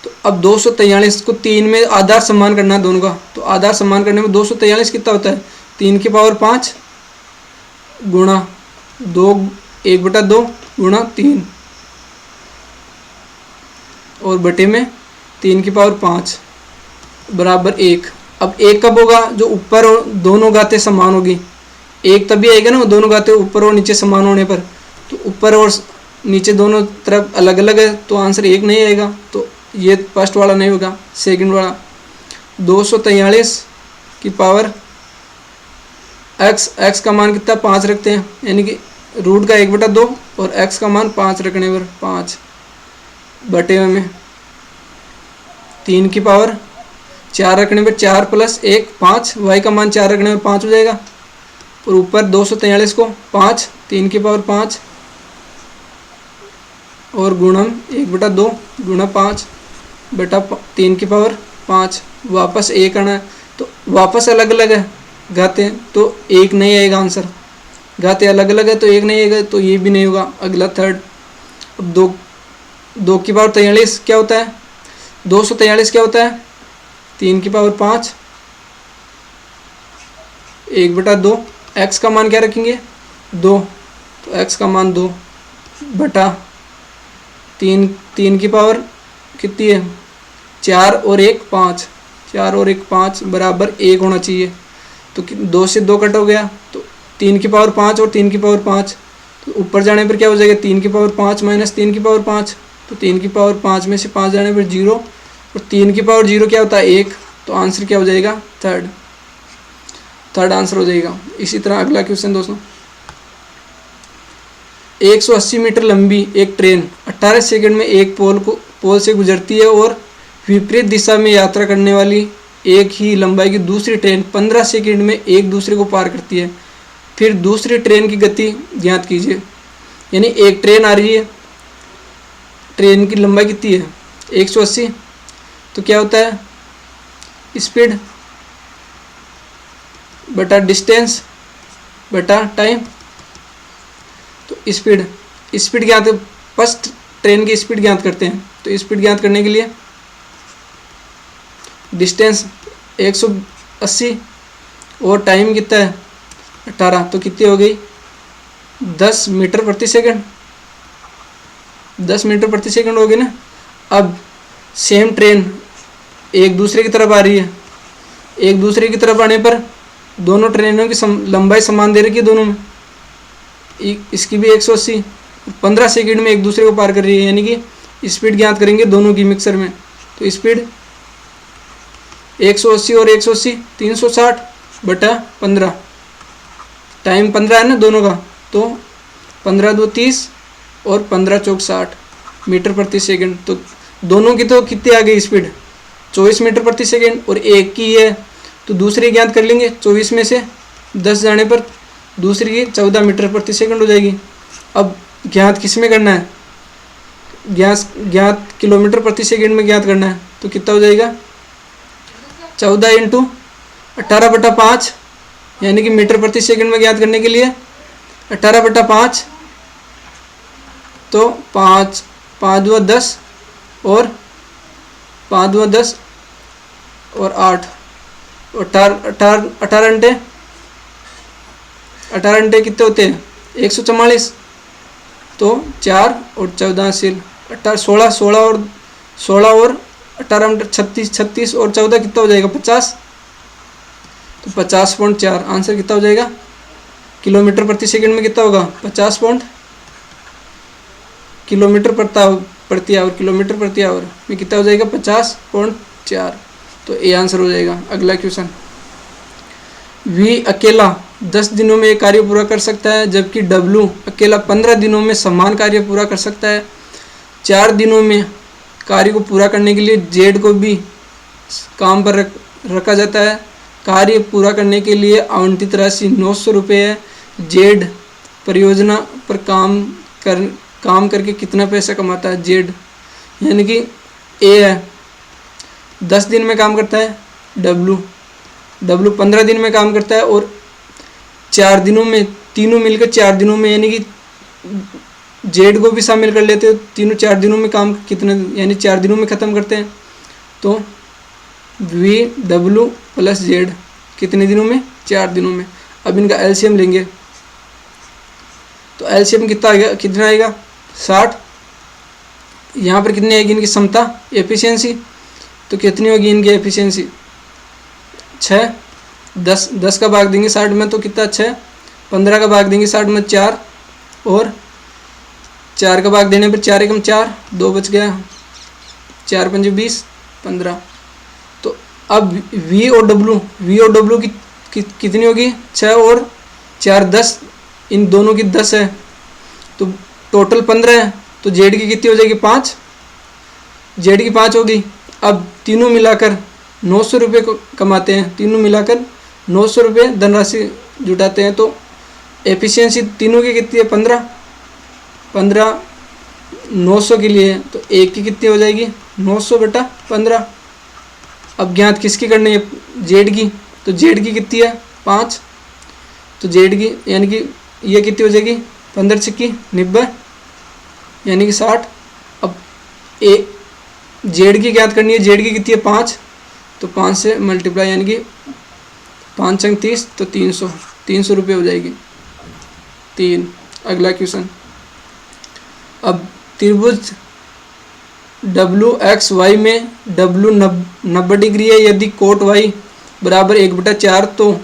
तो अब 243 को 3 में आधार सम्मान करना है दोनों का, तो आधार सम्मान करने में 243 कितना होता है 3 की पावर 5 गुणा 2 1/2 गुणा 3 और बटे में 3 की पावर 5 बराबर 1। अब 1 कब होगा, जो ऊपर और दोनों घातें समान होगी। 1 तभी आएगा ना, वो दोनों घातें ऊपर और नीचे समान होने पर। तो ऊपर और नीचे दोनों तरफ अलग अलग है, तो आंसर 1 नहीं आएगा। तो ये फर्स्ट वाला नहीं होगा, सेकंड वाला। 243 की पावर x का मान कितना 5 रखते हैं, यानी कि रूट का 1/2 और x का मान 5 रखने पर 5 बटे में 3 की पावर 4 रखने पर 4 + 1 5, y का मान 4 रखने पर 5 हो जाएगा। और ऊपर 243 को 5 3 की पावर 5 और गुणम 1/2 गुणा 5 बटा 3 की पावर 5, वापस 1 आना है। तो वापस अलग अलग है घाते, तो 1 नहीं आएगा आंसर। घाते अलग अलग है तो 1 नहीं आएगा, तो ये भी नहीं होगा। अगला थर्ड। अब 2 की पावर 43 क्या होता है, 243 क्या होता है 3 की पावर 5 1/2। x का मान क्या रखेंगे 2, तो x का मान 2 बटा 3 की पावर कितनी है 4 और 1 5, 4 और 1 5 बराबर 1 होना चाहिए। तो 2 से 2 कट हो गया, तो 3 की पावर 5 और 3 की पावर 5, तो ऊपर जाने पर क्या हो जाएगा 3 की पावर 5 माइनस 3 की पावर 5, तो 3 की पावर 5 में से 5 जाने पर 0 और 3 की पावर 0 क्या होता है 1। तो आंसर क्या हो जाएगा थर्ड आंसर हो जाएगा। इसी तरह अगला क्वेश्चन दोस्तों, 180 मीटर लंबी एक ट्रेन 18 सेकंड में एक पोल से गुजरती है और विपरीत दिशा में यात्रा करने वाली एक ही लंबाई की दूसरी ट्रेन 15 सेकंड में एक दूसरे को पार करती है। फिर दूसरी ट्रेन की गति ज्ञात कीजिए। यानी एक ट्रेन आ रही है, ट्रेन की लंबाई कितनी है 180, तो क्या होता है स्पीड बटा डिस्टेंस बटा टाइम। तो स्पीड ज्ञात, फर्स्ट ट्रेन की स्पीड ज्ञात करते हैं। तो स्पीड ज्ञात करने के लिए डिस्टेंस 180 और टाइम कितना है 18, तो कितनी हो गई 10 मीटर प्रति सेकंड, 10 मीटर प्रति सेकंड होगी ना। अब सेम ट्रेन एक दूसरे की तरफ आ रही है, एक दूसरे की तरफ आने पर दोनों ट्रेनों की लंबाई समान दे रखी है दोनों में। इसकी भी 180, 15 सेकंड में एक दूसरे को पार कर रही है, यानी कि स्पीड ज्ञात करेंगे दोनों की मिक्सर में। तो स्पीड 180 और 180 360 बटा 15, टाइम 15 है ना दोनों का, तो 15 2 30 और 15 चौक 60 मीटर प्रति सेकंड। तो दोनों की तो कितनी आ गई स्पीड 24 मीटर प्रति सेकंड, और एक की है तो दूसरी ज्ञात कर लेंगे। 24 में से 10 जाने पर दूसरी की 14 मीटर प्रति सेकंड हो जाएगी। अब ज्ञात किस में करना है, ज्ञात किलोमीटर प्रति सेकंड में ज्ञात करना है। तो कितना हो जाएगा 14 × 18/5, यानी कि मीटर प्रति सेकंड में ज्ञात करने के लिए 18/5, तो 5 5 2 10 और 5 2 10 और 8 18 घंटे कितने होते हैं 144, तो 4 और 14 सिल 16 16 और 18 36 और 14 कितना हो जाएगा 50, तो 50.4 आंसर कितना हो जाएगा। किलोमीटर प्रति सेकंड में कितना होगा 50 किलोमीटर प्रति आवर, किलोमीटर प्रति आवर में कितना हो जाएगा 50.4। तो ये आंसर हो जाएगा। अगला क्वेश्चन, V अकेला 10 दिनों में एक कार्य पूरा कर सकता है, जबकि W अकेला 15 दिनों में समान कार्य पूरा कर सकता है। 4 दिनों में कार्य को पूरा करने के लिए Z को भी काम पर रखा जाता है। कार्य पूरा करने के लिए आवंटित राशि 900 रुपये है। Z परियोजना पर काम करके कितना पैसा कमाता है Z, यानी कि A है 10 दिन में काम करता है, W 15 दिन में काम करता है, और 4 दिनों में तीनों मिलकर 4 दिनों में, यानी कि जेड को भी शामिल कर लेते हो, तीनों 4 दिनों में काम कितने, यानी 4 दिनों में ख़त्म करते हैं। तो वी डब्ल्यू प्लस जेड कितने दिनों में, 4 दिनों में। अब इनका एलसीएम लेंगे तो एलसीएम कितना आएगा 60। यहाँ पर कितनी आएगी इनकी क्षमता, एफिशिएंसी, तो कितनी होगी इनकी एफिशिएंसी 6। 10 का भाग देंगे 60 में तो कितना 6। 15 का भाग देंगे 60 में 4, और 4 का भाग देने पर 4 एकम 4, 2 बच गया, 4 पंजे 20, 15। तो अब वी और डब्ल्यू की कितनी होगी 6 और 4 10, इन दोनों की 10 है तो टोटल 15 है। तो जेड की कितनी हो जाएगी 5, जेड की 5 होगी। अब तीनों मिलाकर 900 रुपये को कमाते हैं, तीनों मिलाकर 900 रुपये धनराशि जुटाते हैं। तो एफिशिएंसी तीनों की कितनी है 15 900 के लिए, तो एक की कितनी हो जाएगी 900 बटा 15। अब ज्ञात किसकी करनी है, जेड की, तो जेड की कितनी है 5, तो जेड की यानी कि ये कितनी हो जाएगी 15 छिक्की 90, यानी कि 60। अब जेड की ज्ञात करनी है, जेड की कितनी है 5, तो 5 से मल्टीप्लाई यानी कि 5 अंक 30, तो 300 रुपये हो जाएगी 3। अगला क्वेश्चन, अब त्रिभुज WXY में W 90 डिग्री है, यदि कोट Y बराबर 1/4 तो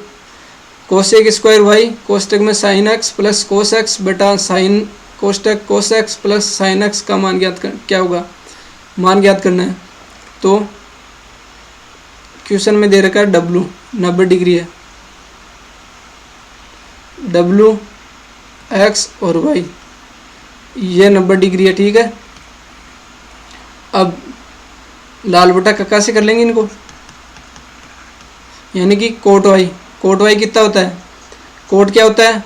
कोसेक स्क्वायर वाई कोष्टक में sine x plus cos x बटा साइन कोष्टक cos X plus sine X का मान क्या होगा, मान ज्ञात करना है। तो क्वेश्चन में दे रखा है W 90 डिग्री है, W X और Y ये 90 डिग्री है, ठीक है। अब लाल बटा कक्का से कर लेंगे इनको, यानी कि कोट वाई कितना होता है, कोट क्या होता है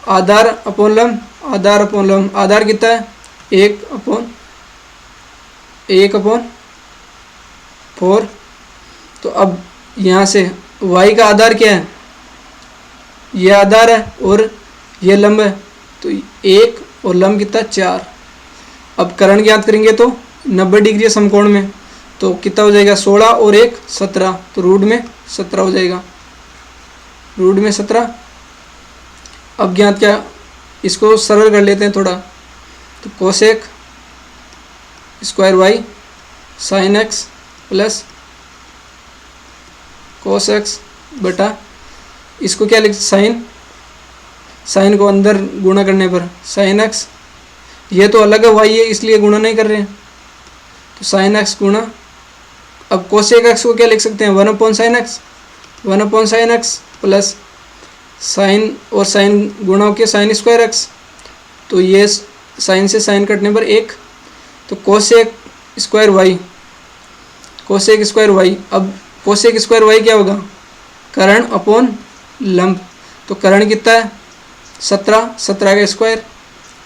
आधार अपॉन लंब, आधार कितना है 1/4। तो अब यहाँ से y का आधार क्या है, ये आधार है और ये लंब है, तो 1 और लंब कितना 4। अब करण ज्ञात करेंगे तो 90 डिग्री समकोण में, तो कितना हो जाएगा 16 और 1 17, तो रूट में 17 हो जाएगा, रूट में 17। अब ज्ञात क्या, इसको सरल कर लेते हैं थोड़ा, तो cosec square y sine x plus cos x बटा इसको क्या लिख, साइन को अंदर गुणा करने पर साइन एक्स, ये तो अलग है वाई है इसलिए गुणा नहीं कर रहे हैं, तो साइन एक्स गुणा, अब कोसेक एक्स को क्या लिख सकते हैं 1/sin x प्लस साइन और साइन गुणा होकर साइन स्क्वायर एक्स, तो ये साइन से साइन कटने पर 1, तो कोसेक स्क्वायर वाई अब कोसेक स्क्वायर वाई क्या होगा, करण अपॉन लंब, तो करण कितना है 17 का स्क्वायर,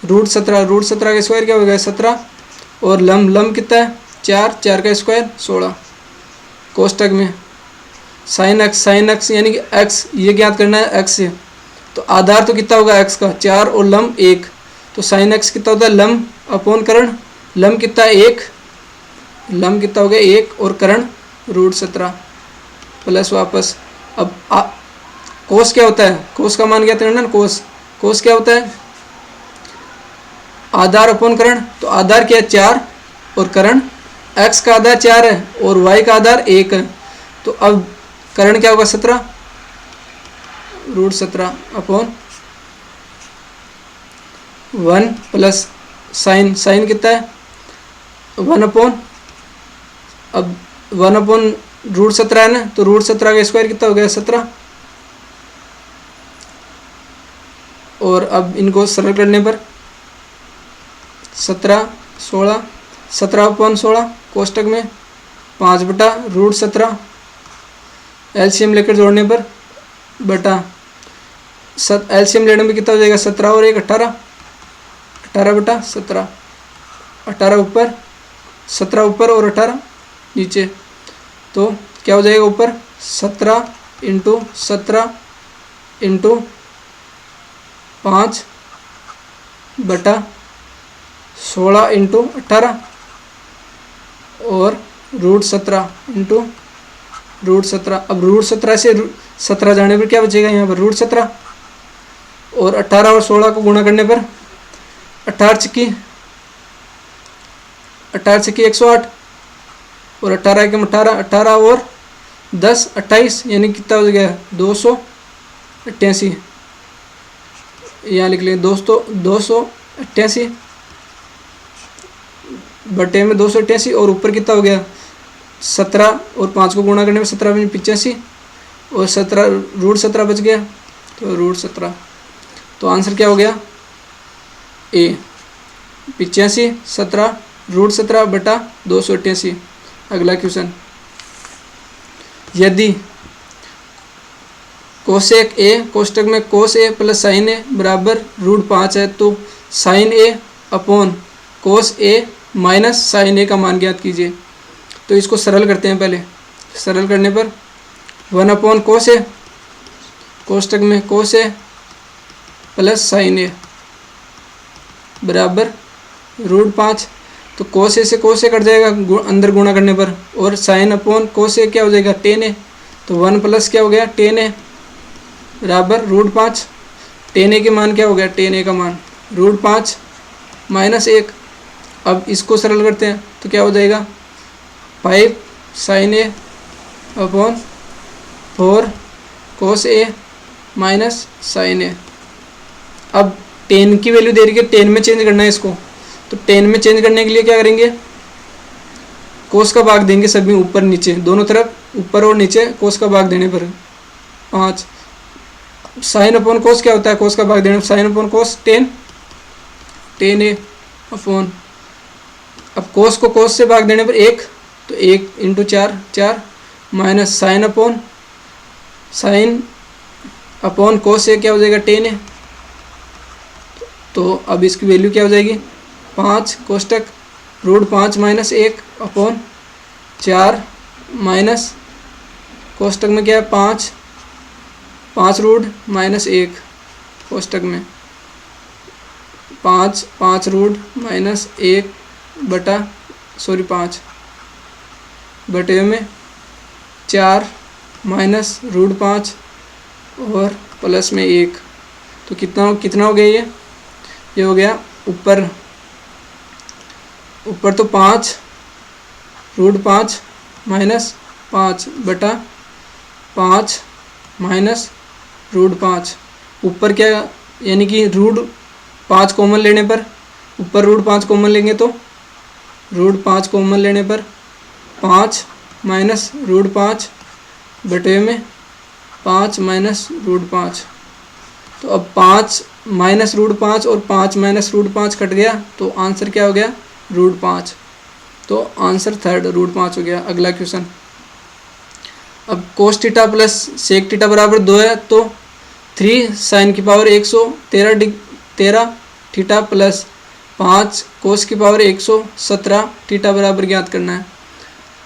रूट 17 का स्क्वायर क्या होगा 17, और लंब कितना है 4 का स्क्वायर 16। कोष्टक में साइन एक्स यानी कि एक्स ये ज्ञात करना है एक्स से, तो आधार तो कितना होगा एक्स का 4 और लंब 1, तो साइन एक्स कितना होता है लंब अपॉन करण, लंब कितना है 1, लंब कितना हो गया 1 और करण रूट 17 प्लस वापस। अब कोस क्या होता है, कोस का मान ज्ञात करना है, कोस क्या होता है आधार अपॉन करण, तो आधार क्या है 4 और करण, x का आधार 4 है और y का आधार 1 है, तो अब करण क्या होगा 17 रूट 17 अपॉन 1 प्लस साइन कितना है 1 अपॉन, अब 1 अपॉन रूट 17 है ना, तो रूट 17 का स्क्वायर कितना हो गया 17, और अब इनको सरल करने पर 17 अपॉन 16 कोष्टक में 5/√17 एलसीएम लेकर जोड़ने पर बटा एलसीएम लेने में कितना हो जाएगा 17 और 1 18 18/17, 18 ऊपर 17 ऊपर और 18 नीचे, तो क्या हो जाएगा ऊपर 17 × 17 × 5 बटा 16 इंटू 18 और √17 इंटू √17। अब √17 से 17 जाने पर क्या बचेगा यहाँ पर √17 और 18 और 16 को गुणा करने पर 18 छक्की 108 और 18 एकम 18, 18 और 10 28 यानी कितना हो गया 288। यहाँ लिख लें दोस्तों 288 बटे में 288 और ऊपर कितना हो गया 17 और 5 को गुणा करने में 17 में 85 और 17 √17 बच गया तो √17। तो आंसर क्या हो गया ए 85 17 √17 बटा 288। अगला क्वेश्चन, यदि कोसेक ए कोष्टक में कोस ए प्लस साइन ए बराबर √5 है तो साइन ए अपॉन कोस ए माइनस साइन ए का मान ज्ञात कीजिए। तो इसको सरल करते हैं। पहले सरल करने पर 1 कोस ए कोष्टक में कोस ए प्लस साइन ए बराबर √5। तो कोस ए से कोस ए कट जाएगा अंदर गुणा करने पर और साइन अपॉन कोस ए क्या हो जाएगा टेन ए। तो 1 प्लस क्या हो गया टेन ए बराबर √5। टेन ए के मान क्या हो गया टेन ए का मान √5 माइनस 1। अब इसको सरल करते हैं तो क्या हो जाएगा 5 साइन ए अपॉन 4 कोस ए माइनस साइन ए। अब 10 की वैल्यू दे रही है 10 में चेंज करना है इसको। तो 10 में चेंज करने के लिए क्या करेंगे कोस का भाग देंगे सभी ऊपर नीचे दोनों तरफ, ऊपर और नीचे कोस का भाग देने पर 5। साइन अपॉन कोस क्या होता है कोस का भाग देने पर साइन अपॉन कोस 10 ए अपॉन। अब कोस को कोस से भाग देने पर 1 तो 1 इंटू 4 माइनस साइन अपॉन कोस से क्या हो जाएगा 10 ए। तो अब इसकी वैल्यू क्या हो जाएगी 5 कोष्टक √5 माइनस 1 अपॉन 4 माइनस कोष्टक में क्या है 5 रूट माइनस 1 कोष्टक में 5 रूट माइनस 1 बटा 5 बटे में 4 माइनस √5 और प्लस में 1। तो कितना हो गया ये हो गया ऊपर तो 5 √5 माइनस 5 बटा 5 माइनस √5। ऊपर क्या यानी कि √5 कॉमन लेने पर ऊपर √5 कॉमन लेंगे तो √5 कॉमन लेने पर 5 माइनस √5 बटे में 5 माइनस √5। तो अब 5 माइनस √5 और 5 माइनस √5 कट गया तो आंसर क्या हो गया √5। तो आंसर थर्ड √5 हो गया। अगला क्वेश्चन, अब cos theta plus sec theta बराबर 2 है तो 3 साइन की पावर 113 थीटा प्लस 5 कोस की पावर 117 थीटा बराबर ज्ञात करना है।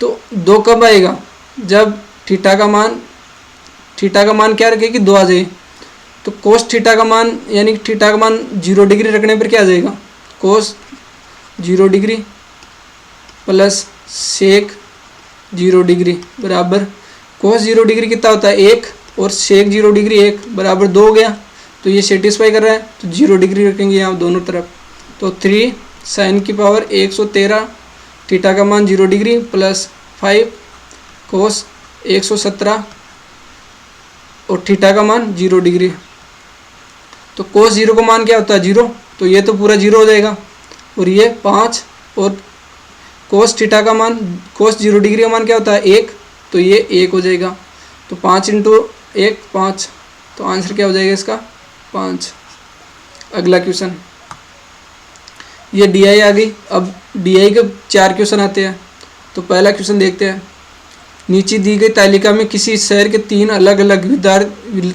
तो 2 कब आएगा जब थीटा का मान क्या रखेगी 2 आ जाए। तो कोस थीटा का मान यानी थीटा का मान 0 डिग्री रखने पर क्या आ जाएगा कोस 0 डिग्री प्लस सेक 0 डिग्री बराबर कोस 0 डिग्री कितना होता है 1 और सेक 0 डिग्री 1 बराबर 2 हो गया। तो ये सेटिस्फाई कर रहा है तो 0 डिग्री रखेंगे यहाँ दोनों तरफ। तो 3 साइन की पावर 113 थीटा का मान 0 डिग्री प्लस 5 कोस 117 और थीटा का मान 0 डिग्री। तो कोस 0 का मान क्या होता है 0, तो ये तो पूरा 0 हो जाएगा और ये 5 और कोस थीटा का मान कोस 0 डिग्री का मान क्या होता है 1, तो ये 1 हो जाएगा। तो 5 इंटू 1 5, तो आंसर क्या हो जाएगा इसका 5। अगला क्वेश्चन, ये DI आ गई। अब DI के 4 क्वेश्चन आते हैं। तो पहला क्वेश्चन देखते हैं। नीचे दी गई तालिका में किसी शहर के 3 अलग अलग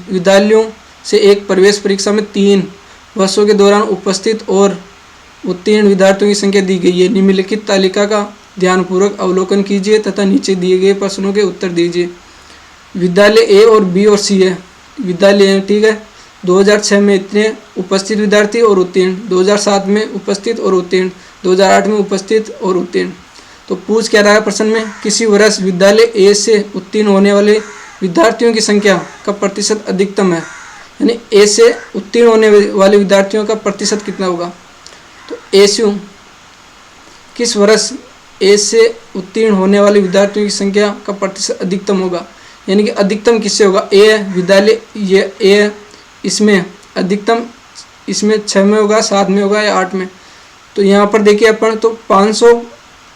विद्यालयों से एक प्रवेश परीक्षा में 3 वर्षों के दौरान उपस्थित और उत्तीर्ण विद्यार्थियों की संख्या दी गई है। निम्नलिखित तालिका का ध्यानपूर्वक अवलोकन कीजिए तथा नीचे दिए गए प्रश्नों के उत्तर दीजिए। विद्यालय A और B और C है। विद्यालय ठीक है, 2006 में इतने उपस्थित विद्यार्थी और उत्तीर्ण, 2007 में उपस्थित और उत्तीर्ण, 2008 में उपस्थित और उत्तीर्ण। तो पूछ क्या रहा है प्रश्न में, किसी वर्ष विद्यालय ए से उत्तीर्ण होने वाले विद्यार्थियों की संख्या का प्रतिशत अधिकतम है, यानी ए से उत्तीर्ण होने वाले विद्यार्थियों का प्रतिशत कितना होगा। तो एसयू किस वर्ष ए से उत्तीर्ण होने वाले विद्यार्थियों की संख्या का प्रतिशत अधिकतम होगा, यानी कि अधिकतम किससे होगा, ए विद्यालय ये ए, इसमें अधिकतम इसमें 6 में होगा, 7 में होगा या 8 में। तो यहाँ पर देखिए अपन तो 500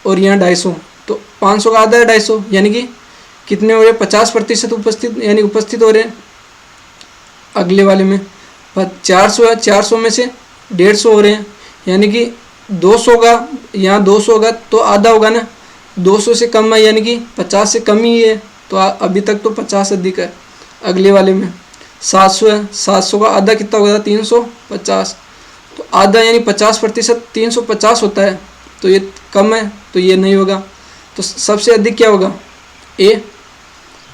और यहाँ 250, तो 500 का आधा है 250, यानी कि कितने हो रहे, 50% उपस्थित, यानी उपस्थित हो रहे हैं। अगले वाले में 400 है, 400 में से 150 हो रहे हैं, यानी कि 200 का, यहाँ 200 होगा तो आधा होगा ना, 200 से कम है यानी कि 50 से कम ही है, तो अभी तक तो 50 अधिक है। अगले वाले में 700 है, 700 का आधा कितना होगा, 350, तो आधा यानी 50% 350 होता है, तो ये कम है तो ये नहीं होगा। तो सबसे अधिक क्या होगा, ए।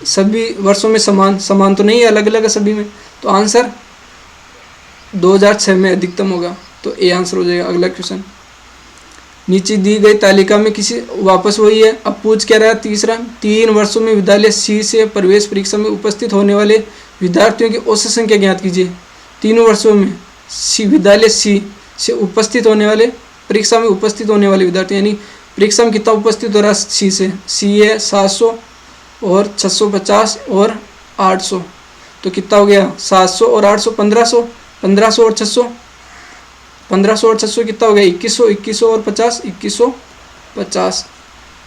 सभी वर्षों में समान तो नहीं है, अलग अलग है सभी में, तो आंसर 2006 में अधिकतम होगा, तो ए आंसर हो जाएगा। अगला क्वेश्चन, नीचे दी गई तालिका में किसी, वापस वही है, अब पूछ क्या रहा है तीसरा, 3 वर्षों में विद्यालय सी से प्रवेश परीक्षा में उपस्थित होने वाले विद्यार्थियों की औसत संख्या ज्ञात कीजिए। 3 वर्षों में विद्यालय सी से उपस्थित होने वाले, परीक्षा में उपस्थित होने वाले विद्यार्थी, यानी परीक्षा में कितना उपस्थित हो रहा है सी से, सी है 700 और 650 और 800, तो कितना हो गया 700 और 800 1500, 1500 और 600, 1500 और 600 कितना हो गया 2100, 2100 और 50 2150,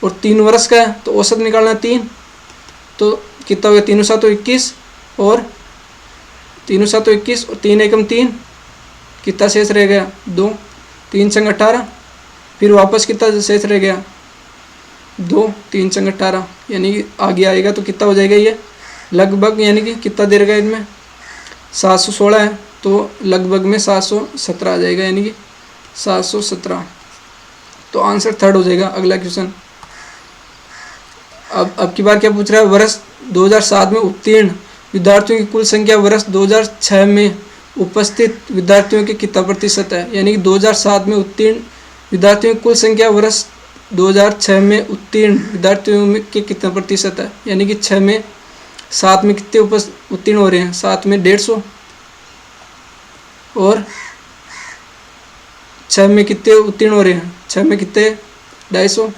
और 3 वर्ष का है तो औसत निकालना 3, तो कितना हो गया 3 7 21 और 3 7 21 और 3 एकम 3, कितना शेष रह गया 2, 3 संग 18, फिर वापस कितना शेष रह गया 2, 3 संग 18, यानी कि आगे आएगा तो कितना हो जाएगा ये लगभग, यानी कि कितना दे रहेगा इनमें 716 है, तो लगभग में 717 आ जाएगा, यानी कि 717, तो आंसर थर्ड हो जाएगा। अगला क्वेश्चन, अब की बार क्या पूछ रहा है, वर्ष 2007 में उत्तीर्ण विद्यार्थियों की कुल संख्या वर्ष 2006 में उपस्थित विद्यार्थियों के कितना प्रतिशत है, यानी कि 2007 में उत्तीर्ण विद्यार्थियों की कुल संख्या वर्ष 2006 में उत्तीर्ण विद्यार्थियों में के कितना प्रतिशत है, यानी कि 6 में 7 में कितने उत्तीर्ण हो रहे हैं, 7 में 150 और 6 में कितने उत्तीर्ण हो रहे हैं, 6 में कितने 250,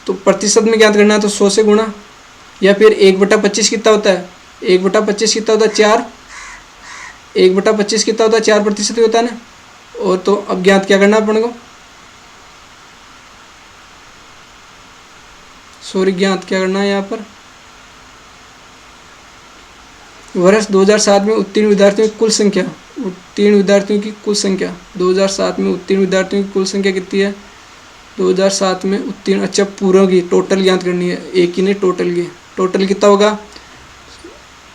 तो प्रतिशत में ज्ञात करना है तो 100 से गुणा, या फिर 1/25 कितना होता है, 1/25 कितना होता है 4, 1/25 कितना होता है 4% ही होता है ना, और तो अब ज्ञात क्या करना है अपन को, ज्ञात क्या करना है यहाँ पर, वर्ष 2007 में उत्तीर्ण विद्यार्थियों की कुल संख्या, उत्तीर्ण विद्यार्थियों की कुल संख्या 2007 में उत्तीर्ण विद्यार्थियों की कुल संख्या कितनी है, 2007 में उत्तीर्ण, अच्छा पूरों की टोटल ज्ञात करनी है, एक ही नहीं टोटल की, टोटल कितना होगा,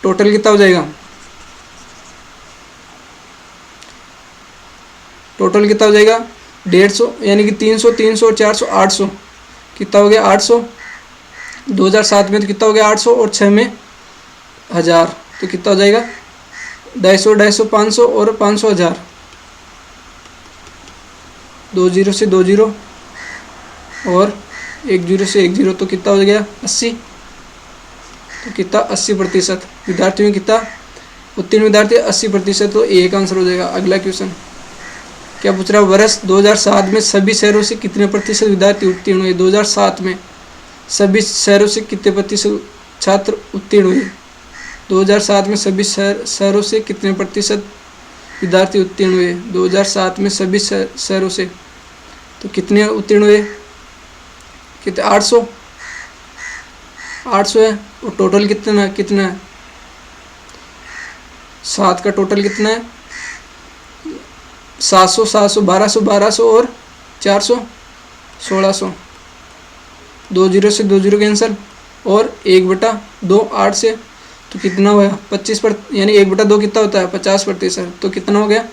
टोटल कितना हो जाएगा, टोटल कितना हो जाएगा 150, यानी कि 300 300 और 400 800, कितना हो गया 800, 2007 में तो कितना हो गया 800 और 6 में 1000, तो कितना हो जाएगा 250 250 500 और 500 1000, 2 0 से 2 0 और 1 0 से 1 0, तो कितना हो गया 80, तो कितना 80% विद्यार्थियों में कितना उत्तीर्ण विद्यार्थी 80%, तो एक आंसर हो जाएगा। अगला क्वेश्चन क्या पूछ रहा है, वर्ष 2007 में सभी शहरों से कितने प्रतिशत विद्यार्थी उत्तीर्ण हुए, 2007 में सभी शहरों से कितने प्रतिशत छात्र उत्तीर्ण हुए, 2007 में सभी शहरों से कितने प्रतिशत विद्यार्थी उत्तीर्ण हुए, 2007 में सभी शहरों से तो कितने उत्तीर्ण हुए, कितने 800 है, और टोटल कितना है 7 का टोटल कितना है 700 700 1200 1200 और 400 1600, 2 0 से 2 0 कैंसिल और 1/2 8 से, तो कितना हुआ 25%, यानी 1/2 कितना होता है 50%, तो कितना हो गया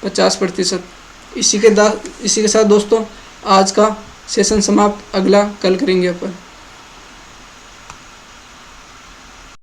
50%। इसी के साथ दोस्तों आज का सेशन समाप्त, अगला कल करेंगे अपन।